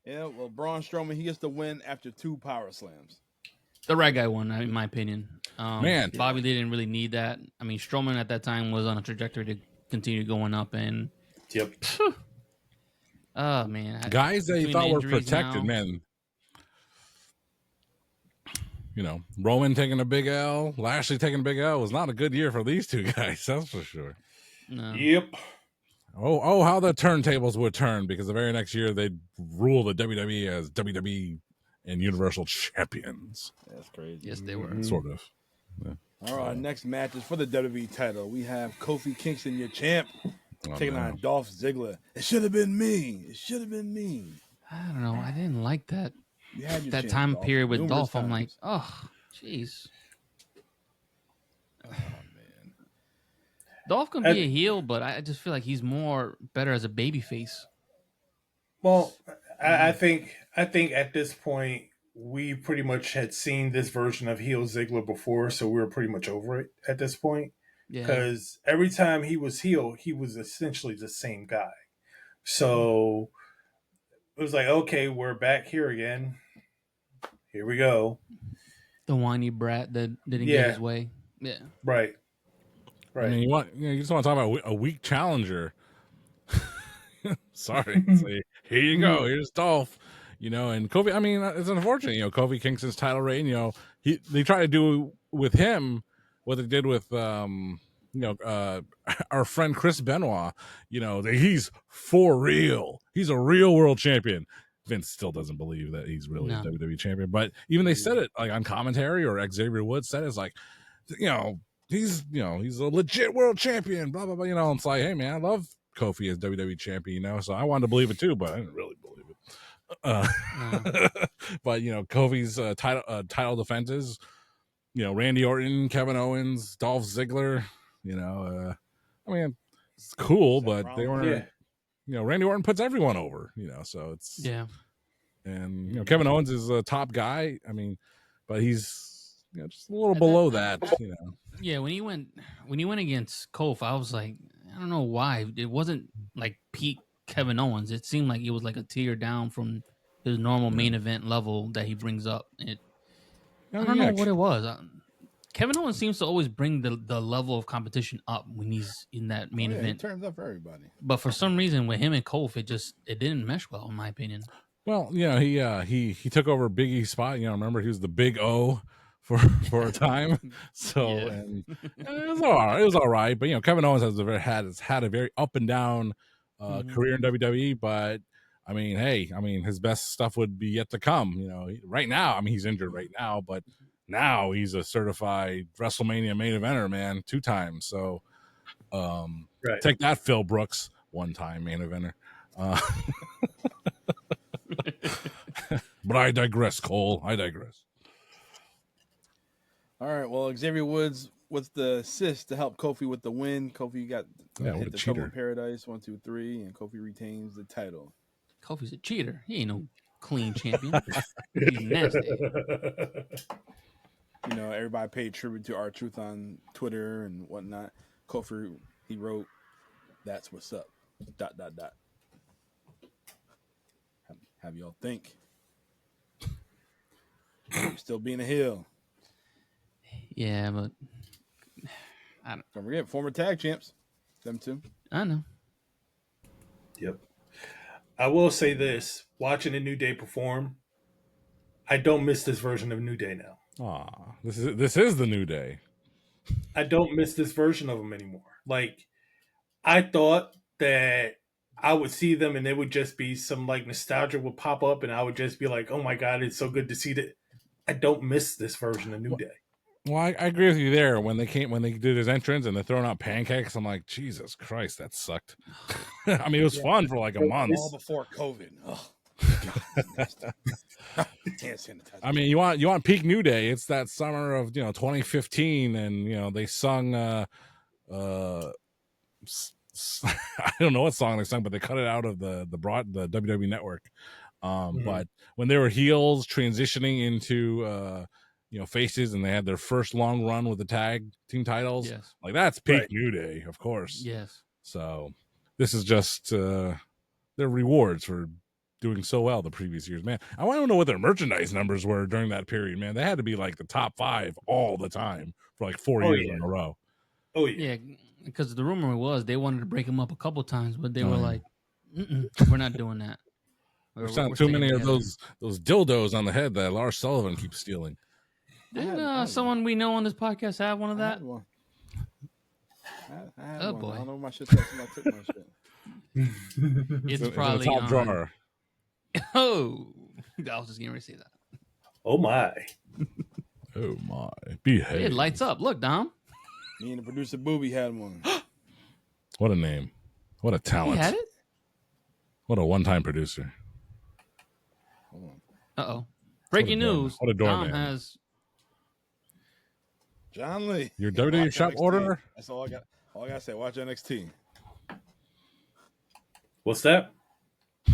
Yeah, well, Braun Strowman, he gets the win after 2 power slams. The right guy won, in my opinion. Bobby didn't really need that. I mean, Strowman at that time was on a trajectory to continue going up, and oh man, guys that you thought were protected, man. You know, Roman taking a big L, Lashley taking a big L was not a good year for these two guys. That's for sure. No. Yep. Oh, how the turntables would turn, because the very next year they'd rule the WWE as WWE and Universal Champions. That's crazy. Yes, they were. Sort of. Yeah. All right, next match is for the WWE title. We have Kofi Kingston, your champ, taking on Dolph Ziggler. It should have been me. It should have been me. I don't know. I didn't like that. You had your that chance, time Dolph, period with Dolph. times. I'm like, oh, jeez. Oh, man. Dolph can be a heel, but I just feel like he's better as a babyface. Well, I think at this point we pretty much had seen this version of heel Ziggler before, so we were pretty much over it at this point. Because every time he was heel, he was essentially the same guy. So it was like, okay, we're back here again. Here we go. The whiny brat that didn't get his way. Yeah. Right. I mean, you just want to talk about a weak challenger. Sorry. Say, here you go. Here's Dolph. You know, and Kofi, I mean, it's unfortunate, you know, Kofi Kingston's title reign, you know, they try to do with him what they did with, our friend Chris Benoit, you know, he's for real. He's a real world champion. Vince still doesn't believe that he's really a WWE champion, but even they said it like on commentary, or Xavier Woods said it, it's like, he's a legit world champion, blah, blah, blah. You know, it's like, hey man, I love Kofi as WWE champion, you know, so I wanted to believe it too, but I didn't really believe it. But you know, Kofi's title defenses, you know, Randy Orton, Kevin Owens, Dolph Ziggler, you know, I mean, it's cool, but they weren't. You know, Randy Orton puts everyone over, you know, so it's and you know, Kevin Owens is a top guy. I mean, but he's just a little below that. Yeah, when he went against Kofi, I was like, I don't know why it wasn't like peak Kevin Owens. It seemed like it was like a tier down from his normal main event level that he brings up. I don't know what it was. Kevin Owens seems to always bring the level of competition up when he's in that main event. He turns up for everybody. But for some reason, with him and Kofi, it didn't mesh well, in my opinion. Well, he took over Big E's spot. Remember he was the Big O for a time. So and it was all right. It was all right. But Kevin Owens has had a very up and down career in WWE. But I mean, his best stuff would be yet to come. Right now, he's injured right now, but now he's a certified WrestleMania main eventer, man, 2 times. So take that, Phil Brooks, 1-time main eventer. But I digress, Cole. I digress. All right. Well, Xavier Woods with the assist to help Kofi with the win. Kofi got hit the Trouble in Paradise 1, 2, 3, and Kofi retains the title. Kofi's a cheater. He ain't no clean champion. He's nasty. Everybody paid tribute to R-Truth on Twitter and whatnot. Kofi, he wrote, "That's what's up." ... Have y'all think? Still being a heel. Yeah, but I don't. Don't forget, former tag champs. Them too. I know. Yep. I will say this: watching a New Day perform, I don't miss this version of New Day now. This is the New Day. I don't miss this version of them anymore. Like, I thought that I would see them and it would just be some like nostalgia would pop up and I would just be like, oh my God, it's so good to see that. I don't miss this version of New Day. Well, I agree with you there. When they did his entrance and they're throwing out pancakes, I'm like, Jesus Christ, that sucked. It was fun for like a month. All before COVID. Oh. You want peak New Day. It's that summer of 2015, and they sung I don't know what song they sung, but they cut it out of the WWE Network. But when they were heels transitioning into faces, and they had their first long run with the tag team titles, like that's peak New Day, of course. Yes. So this is just their rewards for doing so well the previous years, man. I want to know what their merchandise numbers were during that period, man. They had to be like the top 5 all the time for like 4 years in a row. Oh yeah. Yeah, because the rumor was they wanted to break them up a couple times, but they were like, "We're not doing that." There's not too many of those dildos on the head that Lars Sullivan keeps stealing. Didn't someone we know on this podcast have one of that? I had oh one. boy! I don't know my shit. Somebody took my shit. It's probably in the top drawer. Oh, I was just getting ready to say that. Oh my! Oh my! Behave. It lights up. Look, Dom. Me and the producer Booby had one. What a name! What a talent! He had it. What a one-time producer. Uh-oh. Breaking news. What a doorman. Dom has John Lee. Your WWE shop NXT. order? That's all I got. All I got to say, watch NXT. What's that?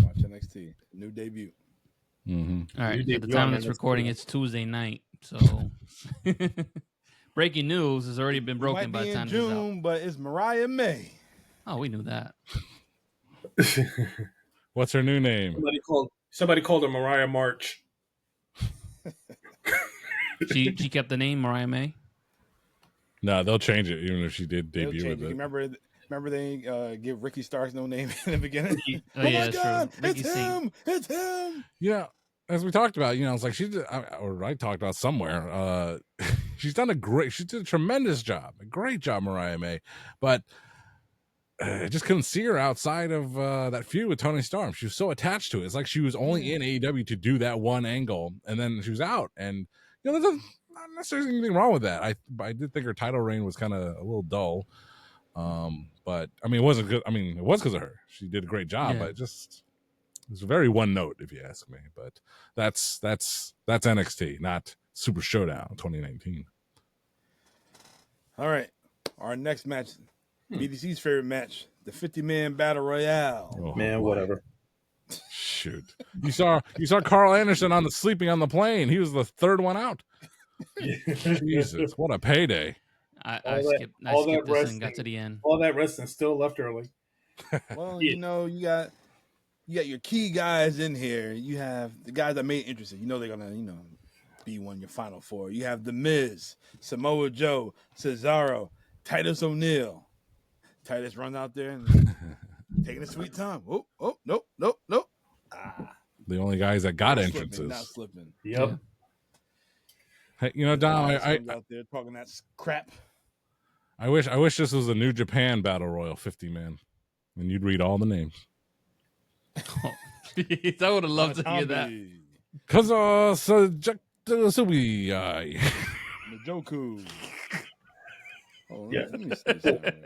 Watch NXT. New debut. Mm-hmm. all right. You At the did time on of this NXT. recording, it's Tuesday night. So breaking news has already been broken by the time Might this be is in out. June, but it's Mariah May. Oh, we knew that. What's her new name? Somebody called her Mariah March. She kept the name Mariah May. No, they'll change it even if she did They'll debut change with it. it. Remember they give Ricky Starks no name in the beginning? Oh, Oh yeah, my that's God, true. it's Ricky Singh. him! It's him! Yeah, as we talked about, it's like she did, or I talked about somewhere. She did a tremendous job, a great job, Mariah May, but I just couldn't see her outside of that feud with Tony Storm. She was so attached to it. It's like she was only in AEW to do that one angle, and then she was out. And there's not necessarily anything wrong with that. I did think her title reign was kind of a little dull. But it wasn't good. It was because of her. She did a great job, but it was very one note, if you ask me. But that's NXT, not Super Showdown 2019. All right. Our next match, BDC's favorite match, the 50-man Battle Royale. Oh, Man, whatever. Shoot. You saw Carl Anderson sleeping on the plane. He was the third one out. Jesus, what a payday! I skipped this and got to the end. All that wrestling still left early. Well, you got your key guys in here. You have the guys that made it interesting. You know they're gonna, be one of your final four. You have The Miz, Samoa Joe, Cesaro, Titus O'Neil. Titus runs out there and taking a sweet time. Oh, nope. The only guys that got entrances. Not slipping. Yep. Hey, Dom, I out there talking that crap. I wish this was a New Japan Battle Royal 50 man, and you'd read all the names. I would have loved to hear that. Subi, Majoku. Oh, yeah. let me see something.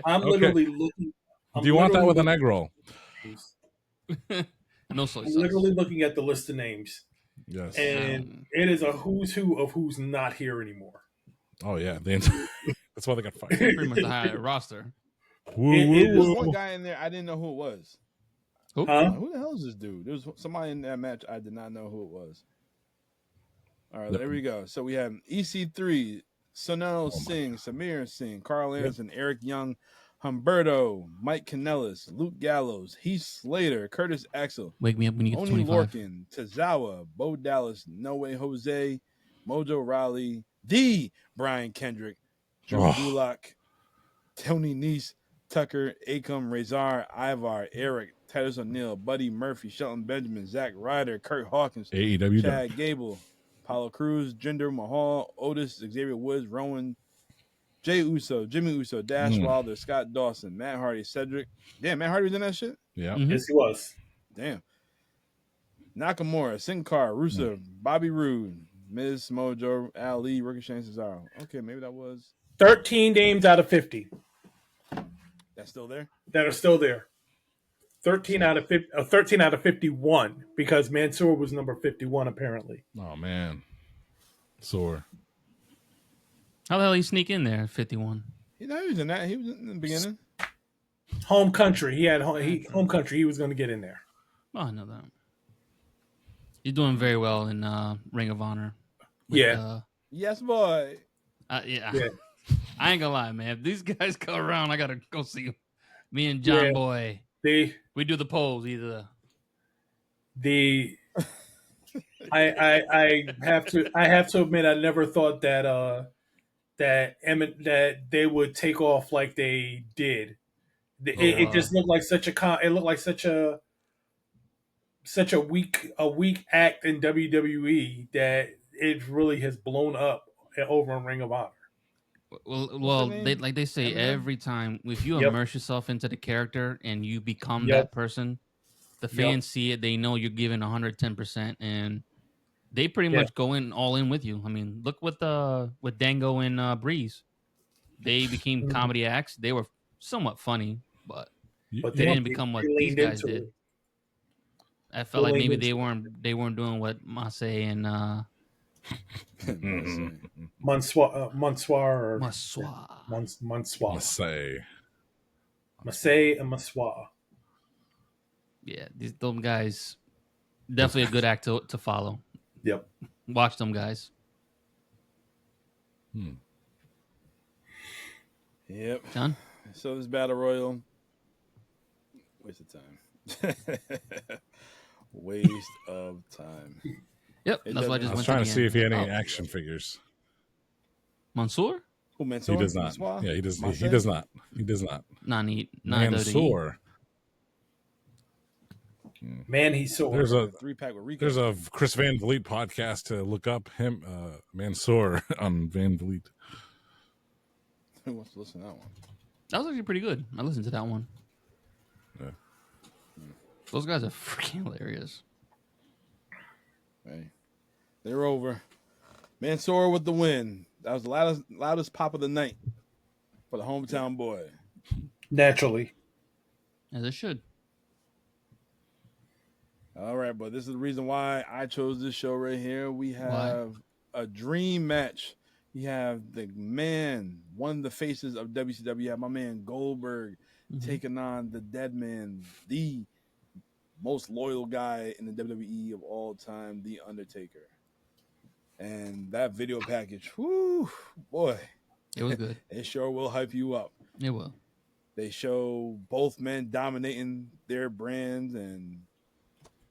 I'm literally looking. Do you want that with an egg roll? No soy sauce. I'm literally looking at the list of names. Yes. And it is a who's who of who's not here anymore. Oh, yeah. That's why they got fired. Pretty much the higher roster. There's one guy in there, I didn't know who it was. Who? Who the hell is this dude? There was somebody in that match, I did not know who it was. All right, there we go. So we have EC3, Sonal Singh, Samir Singh, Carl Anderson, Eric Young, Humberto, Mike Kanellis, Luke Gallows, Heath Slater, Curtis Axel, Wake me up when you get to Oni 25. Lorcan, Tozawa, Bo Dallas, No Way Jose, Mojo Rawley, the Brian Kendrick, Drew Gulak, Tony Nese, Tucker, Akam, Razor, Ivar, Eric, Titus O'Neil, Buddy Murphy, Shelton Benjamin, Zack Ryder, Kurt Hawkins, AEW Chad Gable, Paulo Cruz, Jinder Mahal, Otis, Xavier Woods, Rowan, Jay Uso, Jimmy Uso, Dash Wilder, Scott Dawson, Matt Hardy, Cedric. Damn, Matt Hardy was in that shit? Yeah. Mm-hmm. Yes, he was. Damn. Nakamura, Sin Cara, Rusev, Bobby Roode, Miz, Mojo, Ali, Ricochet, and Cesaro. Okay, maybe that was 13 names out of 50 that's still there. that are still there. 13 out of 51 because Mansoor was number 51 apparently. Oh, man. Sore. How the hell he sneak in there at 51? He was in that. He was in the beginning. Home country. He had home country. He was going to get in there. Oh, I know that. He's doing very well in Ring of Honor. Yes, boy. Yeah. I ain't gonna lie, man. If these guys come around, I gotta go see them. Me and John Boy. We do the polls either. I have to admit I never thought that that they would take off like they did. It just looked like such a weak act in WWE that it really has blown up over in Ring of Honor. Well, they say every time if you immerse yourself into the character and you become that person, the fans see it. They know you're giving 110%, and they pretty much go all in with you. I mean, look with Dango and Breeze. They became comedy acts. They were somewhat funny, but they didn't become what these guys did. I felt like maybe they weren't doing what Masse and Mansoir and Mansoir. Yeah, those guys definitely a good act to follow. Yep. Watch them guys. Yep. John? So this battle royal, waste of time. Waste of time. Yep. That's why I was trying to see if he had any action figures. Mansoor? Who, Mansoor? He does not. Mansoor? Yeah, he does. He does not. He does not. Mansoor. Man, he's so. There's a 3-pack with Rico. There's a Chris Van Vliet podcast to look up him, Mansoor on Van Vliet. Who wants to listen to that one? That was actually pretty good. I listened to that one. Yeah. Those guys are freaking hilarious. Hey, they're over. Mansoor with the win. That was the loudest pop of the night for the hometown boy. Naturally. As it should. All right, but this is the reason why I chose this show right here. We have a dream match. You have the man, one of the faces of WCW. You have my man Goldberg taking on the dead man, the most loyal guy in the WWE of all time, The Undertaker. And that video package, whoo, boy. It was good. It sure will hype you up. It will. They show both men dominating their brands and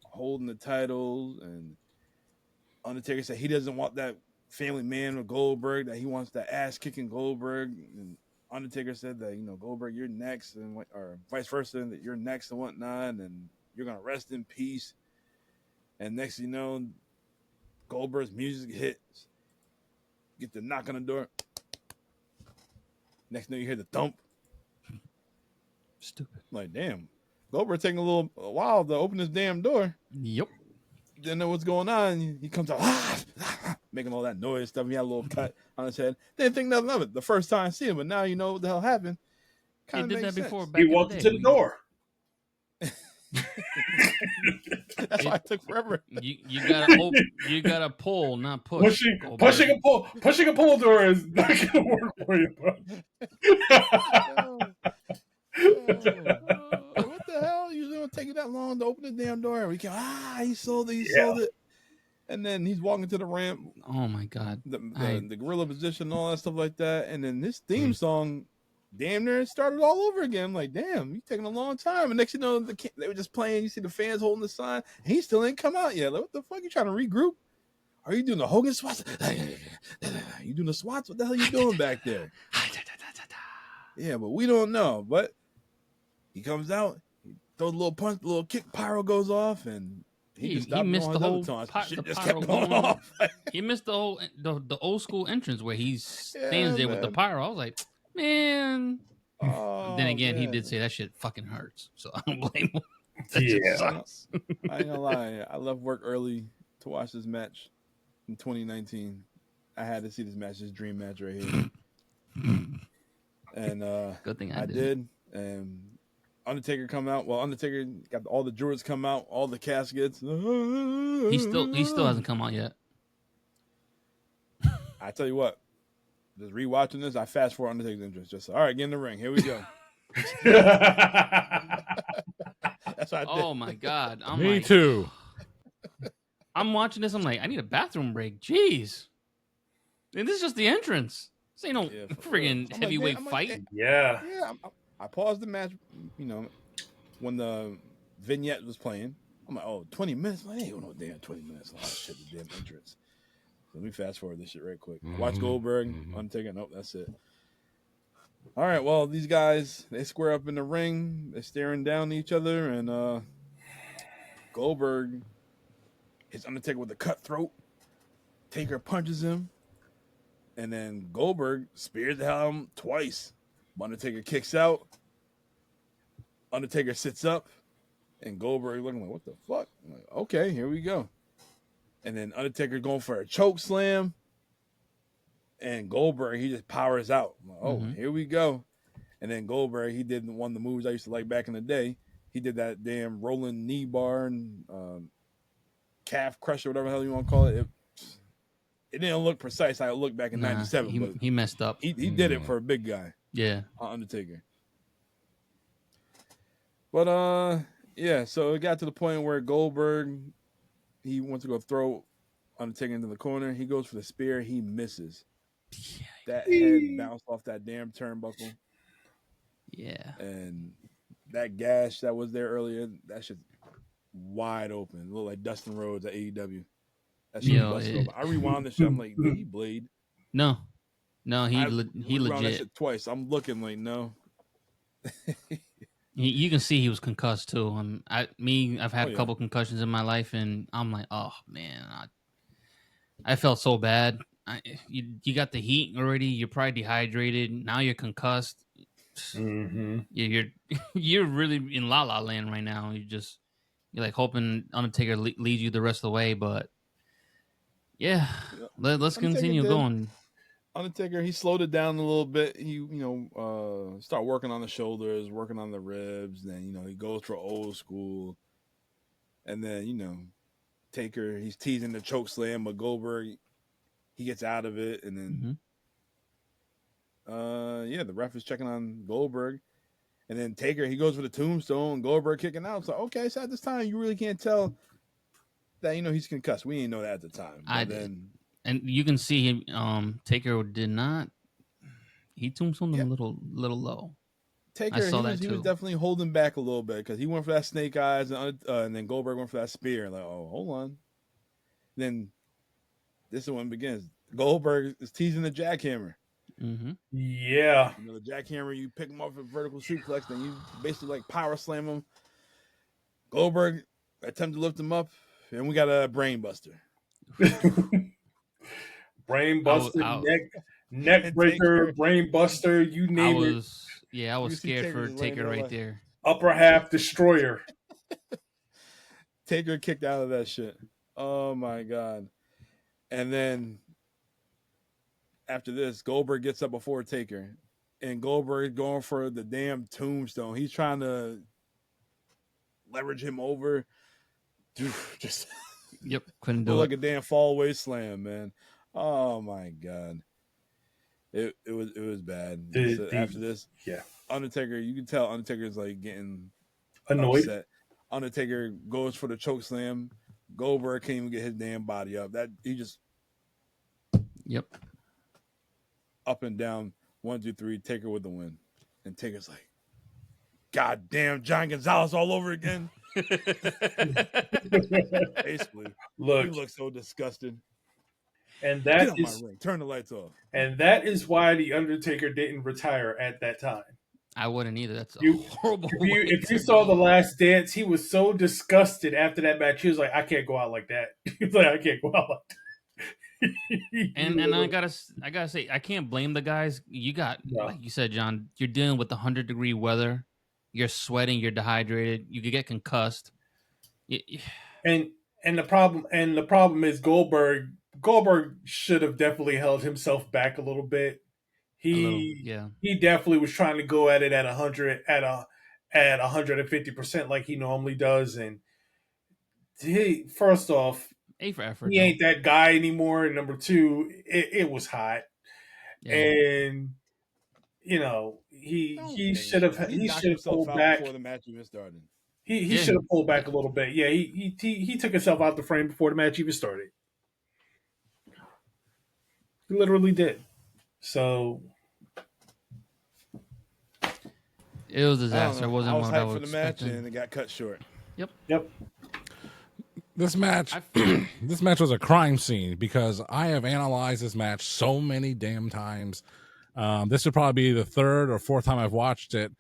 holding the titles. And Undertaker said he doesn't want that family man with Goldberg, that he wants that ass-kicking Goldberg. And Undertaker said that, Goldberg, you're next, or vice versa, that you're next and whatnot, and you're going to rest in peace. And next thing you know, Goldberg's music hits. Get the knock on the door. Next thing you hear the thump. Stupid. Like, damn. Goldberg taking a while to open his damn door. Yep. Didn't know what's going on. He comes out, making all that noise stuff. He had a little cut on his head. Didn't think nothing of it the first time I see him, but now you know what the hell happened. He did that before. He walked into the door. That's why it took forever. You gotta pull, not push. Pushing a pull door is not gonna work for you, bro. What the hell? You gonna take it that long to open the damn door? He sold it. And then he's walking to the ramp. Oh my god. The gorilla position and all that stuff like that. And then this theme song damn near started all over again. I'm like, damn, you taking a long time. And next you know, they were just playing. You see the fans holding the sign. And he still ain't come out yet. Like, what the fuck? You trying to regroup? Are you doing the Hogan swats? You doing the swats? What the hell are you doing back there? Yeah, but we don't know. But he comes out, he throws a little punch, a little kick, pyro goes off, and he missed the whole pyro going off. He missed the whole the old school entrance where he stands there with the pyro. I was like, man. Then again, he did say that shit fucking hurts, so I don't blame him. I ain't gonna lie. I left work early to watch this match in 2019. I had to see this match, this dream match right here. And good thing I did. And Undertaker come out. Well, Undertaker got all the Druids come out, all the caskets. He still hasn't come out yet. I tell you what, just rewatching this, I fast forward Undertaker's entrance. Just all right, get in the ring. Here we go. That's what I did. Oh my god! Me too. I'm watching this. I'm like, I need a bathroom break. Jeez. And this is just the entrance. This ain't no friggin' heavyweight fight. Yeah. I paused the match, when the vignette was playing. I'm like, 20 minutes? Like, ain't no damn 20 minutes. Oh, shit, the damn entrance. Let me fast forward this shit right quick. Watch Goldberg, Undertaker. Nope, that's it. All right, well, these guys, they square up in the ring. They're staring down at each other, and Goldberg hits Undertaker with a cutthroat. Taker punches him. And then Goldberg spears the hell out of him twice. Undertaker kicks out. Undertaker sits up. And Goldberg looking like, what the fuck? I'm like, okay, here we go. And then Undertaker going for a choke slam. And Goldberg, he just powers out. I'm like, here we go. And then Goldberg, he did one of the moves I used to like back in the day. He did that damn rolling knee bar and calf crusher, whatever the hell you want to call it. It didn't look precise how it looked back in 97. But he messed up. He did it for a big guy. Yeah. Undertaker. But, yeah, so it got to the point where Goldberg, he wants to go throw Undertaker into the corner. He goes for the spear. He misses. Yeah. That head bounced off that damn turnbuckle. Yeah. And that gash that was there earlier, that shit's wide open. It looked like Dustin Rhodes at AEW. That shit busted open. I rewound the shit. I'm like, did he bleed? No, he legit. That shit twice. I'm looking like, no. You can see he was concussed too. I've had a couple concussions in my life, and I'm like, oh man, I felt so bad. You got the heat already. You're probably dehydrated. Now you're concussed. Mm-hmm. You're really in la la land right now. You're like hoping Undertaker leads you the rest of the way, but yeah, let's continue going. Undertaker, he slowed it down a little bit. He, start working on the shoulders, working on the ribs. Then, he goes for old school. And then, Taker, he's teasing the choke slam, but Goldberg, he gets out of it. And then, the ref is checking on Goldberg. And then Taker, he goes for the tombstone, Goldberg kicking out. So, okay, so at this time, you really can't tell that, he's concussed. We didn't know that at the time. But then And you can see him. Taker did not. He tombstone him a little low. Taker, I saw he that was too. definitely holding back a little bit because he went for that snake eyes, and then Goldberg went for that spear. Like, oh, hold on. Then this is when it begins. Goldberg is teasing the jackhammer. Mm-hmm. Yeah. You know, the jackhammer, you pick him up for vertical suplex, then you basically like power slam him. Goldberg attempt to lift him up, and we got a brain buster. Brain buster, neck breaker, brain buster, you name it. I was scared for Taker right there. Upper half destroyer. Taker kicked out of that shit. Oh my God. And then after this, Goldberg gets up before Taker. And Goldberg going for the damn tombstone. He's trying to leverage him over. Dude, just couldn't do it. Like a damn fall away slam, man. Oh my God. It was bad. After this, Undertaker, you can tell Undertaker's like getting annoyed. Upset. Undertaker goes for the choke slam. Goldberg can't even get his damn body up. That he just up and down 1, 2, 3. Taker with the win, and Taker's like, "God damn, John Gonzalez all over again." Basically, he looks so disgusted. And that Get on my ring. Turn the lights off. And that is why the Undertaker didn't retire at that time. I wouldn't either. That's horrible. If you saw The Last Dance, he was so disgusted after that match. He was like, "I can't go out like that." He was like, "I can't go out like that." and I gotta say, I can't blame the guys. You got like you said, John. You're dealing with 100-degree weather. You're sweating. You're dehydrated. You could get concussed. And the problem is Goldberg should have definitely held himself back a little bit. He definitely was trying to go at it at 150% like he normally does, and first off, A for effort. He ain't that guy anymore. And number two, it was hot, and you know he should have pulled back before the match even started. He should have pulled back a little bit. Yeah, he took himself out the frame before the match even started. He literally did. So it was a disaster. It wasn't I was what I hyped was for the match, expecting. and it got cut short. Yep. This match, this match was a crime scene because I have analyzed this match so many damn times. This would probably be the third or fourth time I've watched it.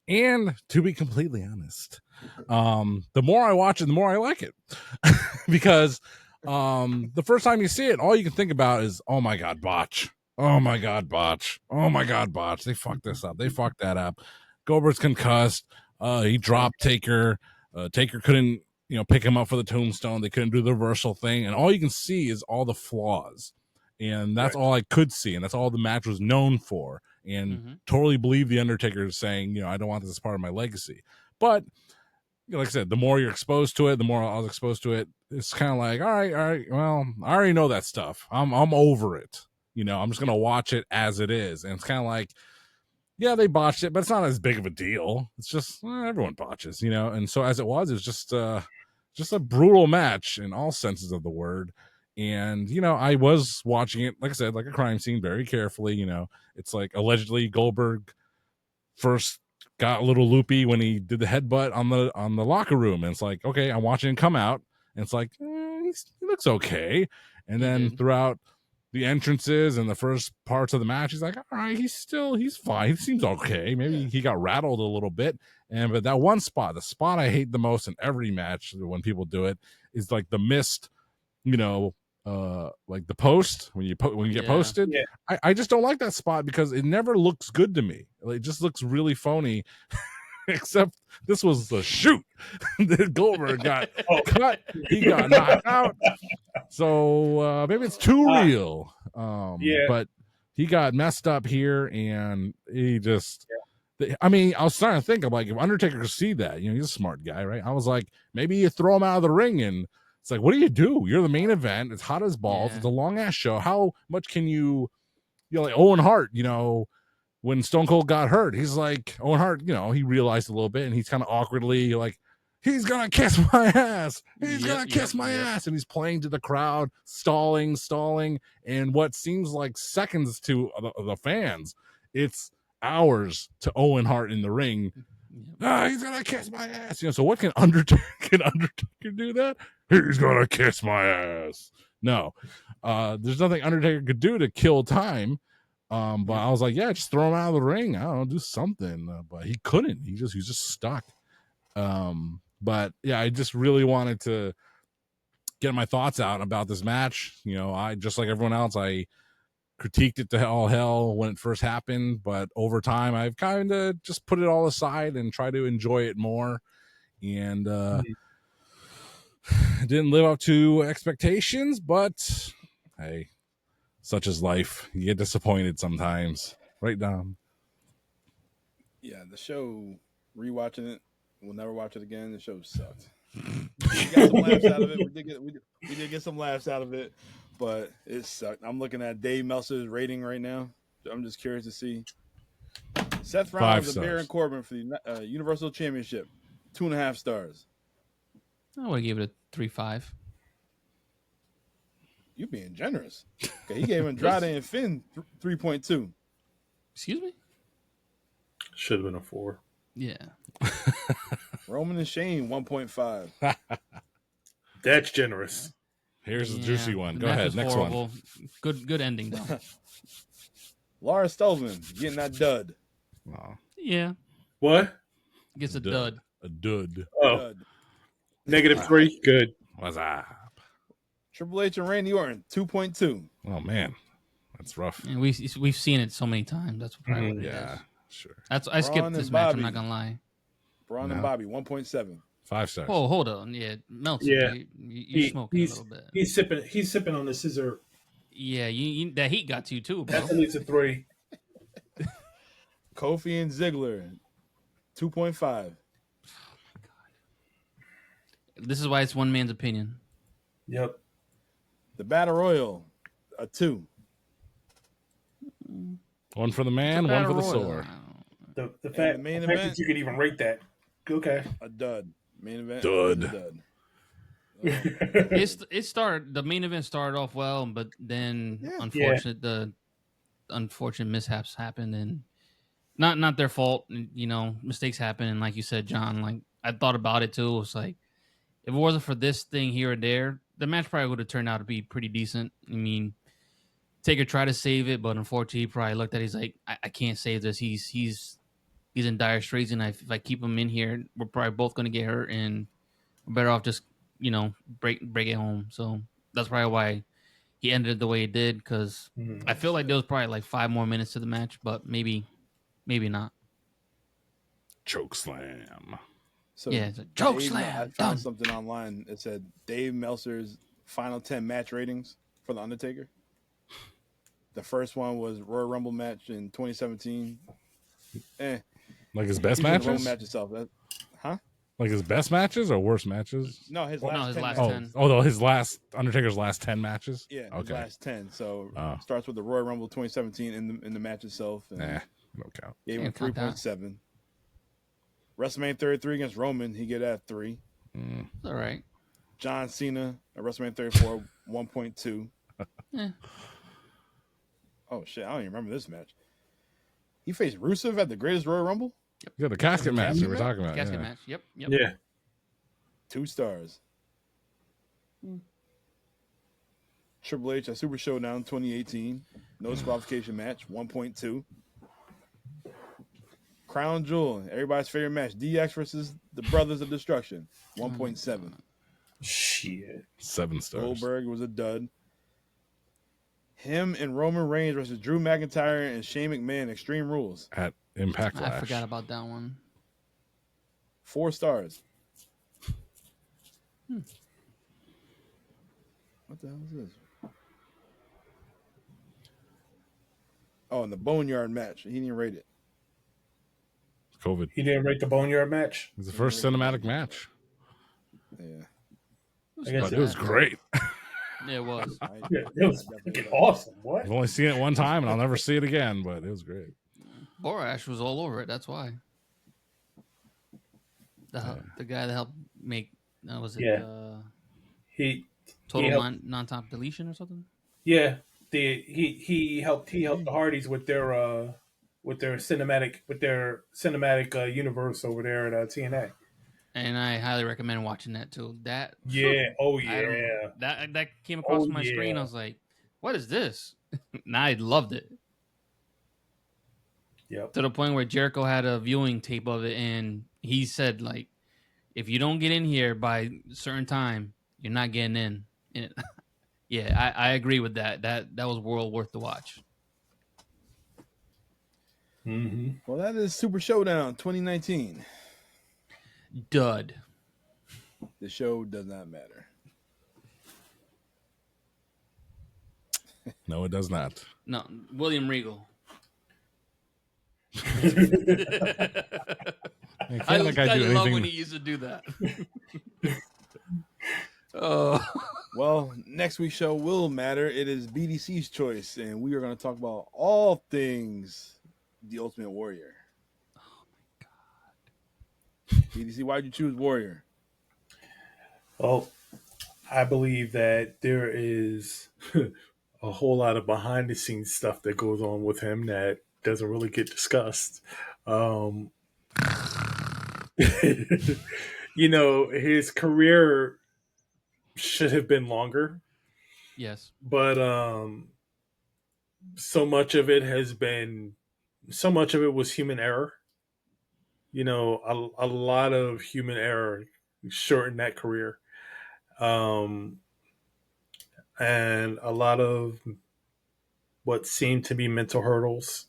And to be completely honest, the more I watch it, the more I like it. Because the first time you see it, all you can think about is, oh my God, botch. Oh my God, botch. Oh my God, botch. They fucked this up. They fucked that up. Goldberg's concussed. He dropped Taker. Taker couldn't, pick him up for the tombstone. They couldn't do the reversal thing. And all you can see is all the flaws. And that's all I could see. And that's all the match was known for. And totally believe the Undertaker is saying, I don't want this as part of my legacy. But like I said, the more you're exposed to it, the more I was exposed to it. It's kind of like, all right. Well, I already know that stuff. I'm over it. I'm just going to watch it as it is. And it's kind of like, yeah, they botched it, but it's not as big of a deal. It's just everyone botches, And so as it was just a brutal match in all senses of the word. And, I was watching it, like I said, like a crime scene very carefully. It's like allegedly Goldberg first got a little loopy when he did the headbutt on the locker room. And it's like, okay, I'm watching him come out. And it's like, he looks okay. And then throughout the entrances and the first parts of the match, he's like, all right, he's fine. He seems okay. Maybe he got rattled a little bit. But that one spot, the spot I hate the most in every match when people do it, is like the missed, like the post when you get posted. Yeah. I just don't like that spot because it never looks good to me. It just looks really phony. Except this was the shoot. Goldberg got cut. He got knocked out. So maybe it's too real. But he got messed up here, and he just. I was starting to think, I'm like, if Undertaker could see that, he's a smart guy, right? I was like, maybe you throw him out of the ring, and it's like, what do? You're the main event. It's hot as balls. It's a long ass show. How much can you like Owen Hart, when Stone Cold got hurt, he's like, Owen Hart, he realized a little bit, and he's kind of awkwardly like, he's gonna kiss my ass. He's Yep, gonna kiss my ass. And he's playing to the crowd, stalling. And what seems like seconds to the fans, it's hours to Owen Hart in the ring. He's gonna kiss my ass. So what can Undertaker do that? He's gonna kiss my ass. No. There's nothing Undertaker could do to kill time. But I was like, yeah, just throw him out of the ring. I don't know, do something. But he couldn't. He was just stuck. But yeah, I just really wanted to get my thoughts out about this match. I just like everyone else, I critiqued it to all hell when it first happened, but over time I've kind of just put it all aside and try to enjoy it more. And didn't live up to expectations, but hey, such is life. You get disappointed sometimes, right, Dom? Yeah, the show, rewatching it, we'll never watch it again. The show sucked. We got some laughs out of it. We did get some laughs out of it, but it sucked. I'm looking at Dave Meltzer's rating right now. I'm just curious to see. Seth Rollins and Baron Corbin for the Universal Championship, 2.5 stars. I would give it a 3.5. You being generous. Okay, he gave Andrade and Finn 3.2. Excuse me? Should have been a 4. Yeah. Roman and Shane 1.5. That's generous. Here's the juicy one. The Go match ahead. was Next horrible. one. Good ending though. Lars Sullivan getting that dud. Oh, Yeah. What? Gets a dud. a dud. Oh, Dud. -3. Good. What's up? Triple H and Randy Orton 2.2. Oh man, that's rough. And we've seen it so many times. That's probably what it Yeah, is. Sure. I skipped Braun this and match. Bobby. I'm not gonna lie. Braun and Bobby 1.7. 5 stars. Oh, hold on. Yeah, Meltzer. Yeah. You're smoking a little bit. He's sipping on the scissor. Yeah, you that heat got to you too, bro. That's at least a 3. Kofi and Ziggler 2.5. This is why it's one man's opinion. Yep. The Battle Royal a 2. One for the man, one for the sword. The fact, the main the fact event? that you could even rate that. Okay. A dud. Main event. Dud. A dud. The main event started off well, but then the unfortunate mishaps happened, and not their fault. Mistakes happen, and like you said, John, like I thought about it too. It's like if it wasn't for this thing here or there, the match probably would have turned out to be pretty decent. I mean, Taker tried to save it, but unfortunately, he probably looked at it, he's like, I can't save this. He's in dire straits, and if I keep him in here, we're probably both going to get hurt, and we're better off just break it home. So that's probably why he ended it the way he did, because I feel like there was probably like 5 more minutes to the match, but maybe not. Choke slam. So Yeah, it's a choke slam. I found Done. something online. It said Dave Meltzer's final 10 match ratings for The Undertaker. The first one was Royal Rumble match in 2017. Like his best Even the Rumble matches? match itself. Like his best matches or worst matches? No, his Well, no, last his 10 last matches. 10. His last Undertaker's last 10 matches? Yeah, his Okay. last 10. So Oh. starts with the Royal Rumble 2017 in the match itself. And Don't count. gave him Can't count that. 3.7. WrestleMania 33 against Roman, he get at 3. It's all right. John Cena at WrestleMania 34, 1.2. Eh. Oh shit, I don't even remember this match. He faced Rusev at the Greatest Royal Rumble? Yeah, the casket match that we're match? talking about. Casket yeah. match. Yep. Yeah. 2 stars. Triple H at Super Showdown 2018. No disqualification match, 1.2. Crown Jewel, everybody's favorite match. DX versus the Brothers of Destruction, 1.7. Shit. 7 stars. Goldberg was a dud. Him and Roman Reigns versus Drew McIntyre and Shane McMahon, Extreme Rules, At Impact Flash. I forgot about that one. 4 stars. What the hell is this? Oh, and the Boneyard match. He didn't rate it. COVID. He didn't rate the Boneyard match. It was the first cinematic match. Yeah. I guess But it was great. Yeah, it was. Yeah, it was fucking awesome. What? I've only seen it one time and I'll never see it again, but it was great. Borash was all over it. That's why. The guy that helped make was it he total non-top deletion or something? Yeah, he helped the Hardys with their cinematic universe over there at TNA. And I highly recommend watching that too. That that came across my screen. I was like, "What is this?" And I loved it. Yep. To the point where Jericho had a viewing tape of it, and he said, like, if you don't get in here by a certain time, you're not getting in. And yeah, I agree with that. That was well worth the watch. Mm-hmm. Well, that is Super Showdown 2019. Dud. The show does not matter. No, it does not. No, William Regal. I love when he used to do that. Oh. Well, next week's show will matter. It is BDC's choice, and we are going to talk about all things The Ultimate Warrior. Oh my God. BDC, why'd you choose Warrior? Well, I believe that there is a whole lot of behind the scenes stuff that goes on with him that doesn't really get discussed. His career should have been longer. Yes. But so much of it was human error. A lot of human error shortened that career. And a lot of what seemed to be mental hurdles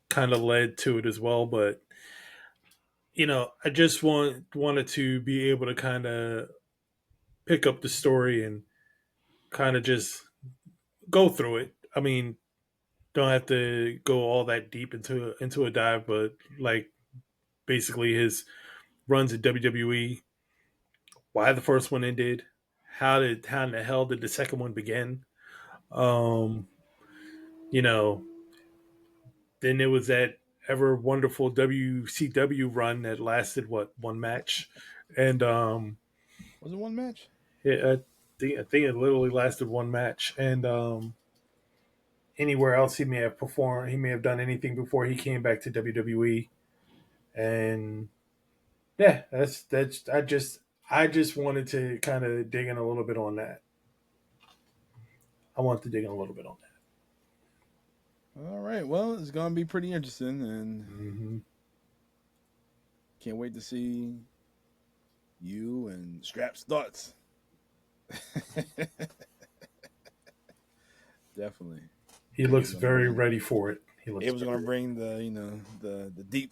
kind of led to it as well. But, I just wanted to be able to kind of pick up the story and kind of just go through it. I mean, don't have to go all that deep into a dive, but like basically his runs at WWE, why the first one ended, how in the hell did the second one begin? Then there was that ever wonderful WCW run that lasted one match, and was it one match? Yeah, I think it literally lasted one match, and anywhere else he may have performed, he may have done anything before he came back to WWE, and yeah, that's I just wanted to kind of dig in a little bit on that. I want to dig in a little bit on that. All right. Well, it's going to be pretty interesting, and can't wait to see you and Strap's thoughts. Definitely. He looks very ready for it. It was going to bring the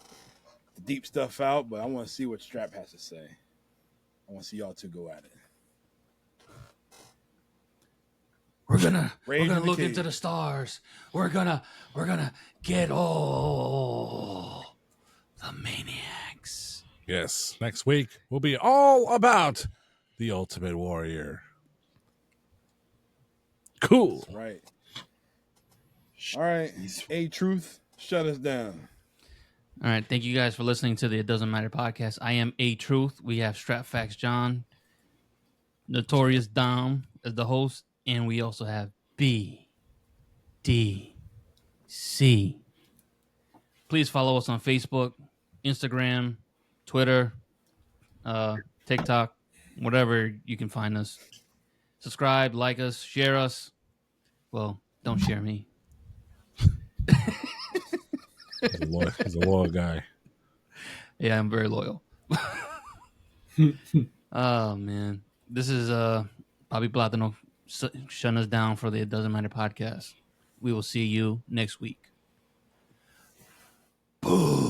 deep stuff out, but I want to see what Strap has to say. I want to see y'all two go at it. We're gonna look into the stars. We're gonna get all the maniacs. Yes, next week will be all about the Ultimate Warrior. Cool. That's right. All right. A-Truth, shut us down. All right. Thank you guys for listening to the It Doesn't Matter podcast. I am A-Truth. We have Strap Facts John, Notorious Dom as the host, and we also have BDC. Please follow us on Facebook, Instagram, Twitter, TikTok, whatever you can find us. Subscribe, like us, share us. Well, don't share me. He's a loyal guy. Yeah, I'm very loyal. Oh, man. This is Bobby Platano shutting us down for the It Doesn't Matter podcast. We will see you next week. Boom.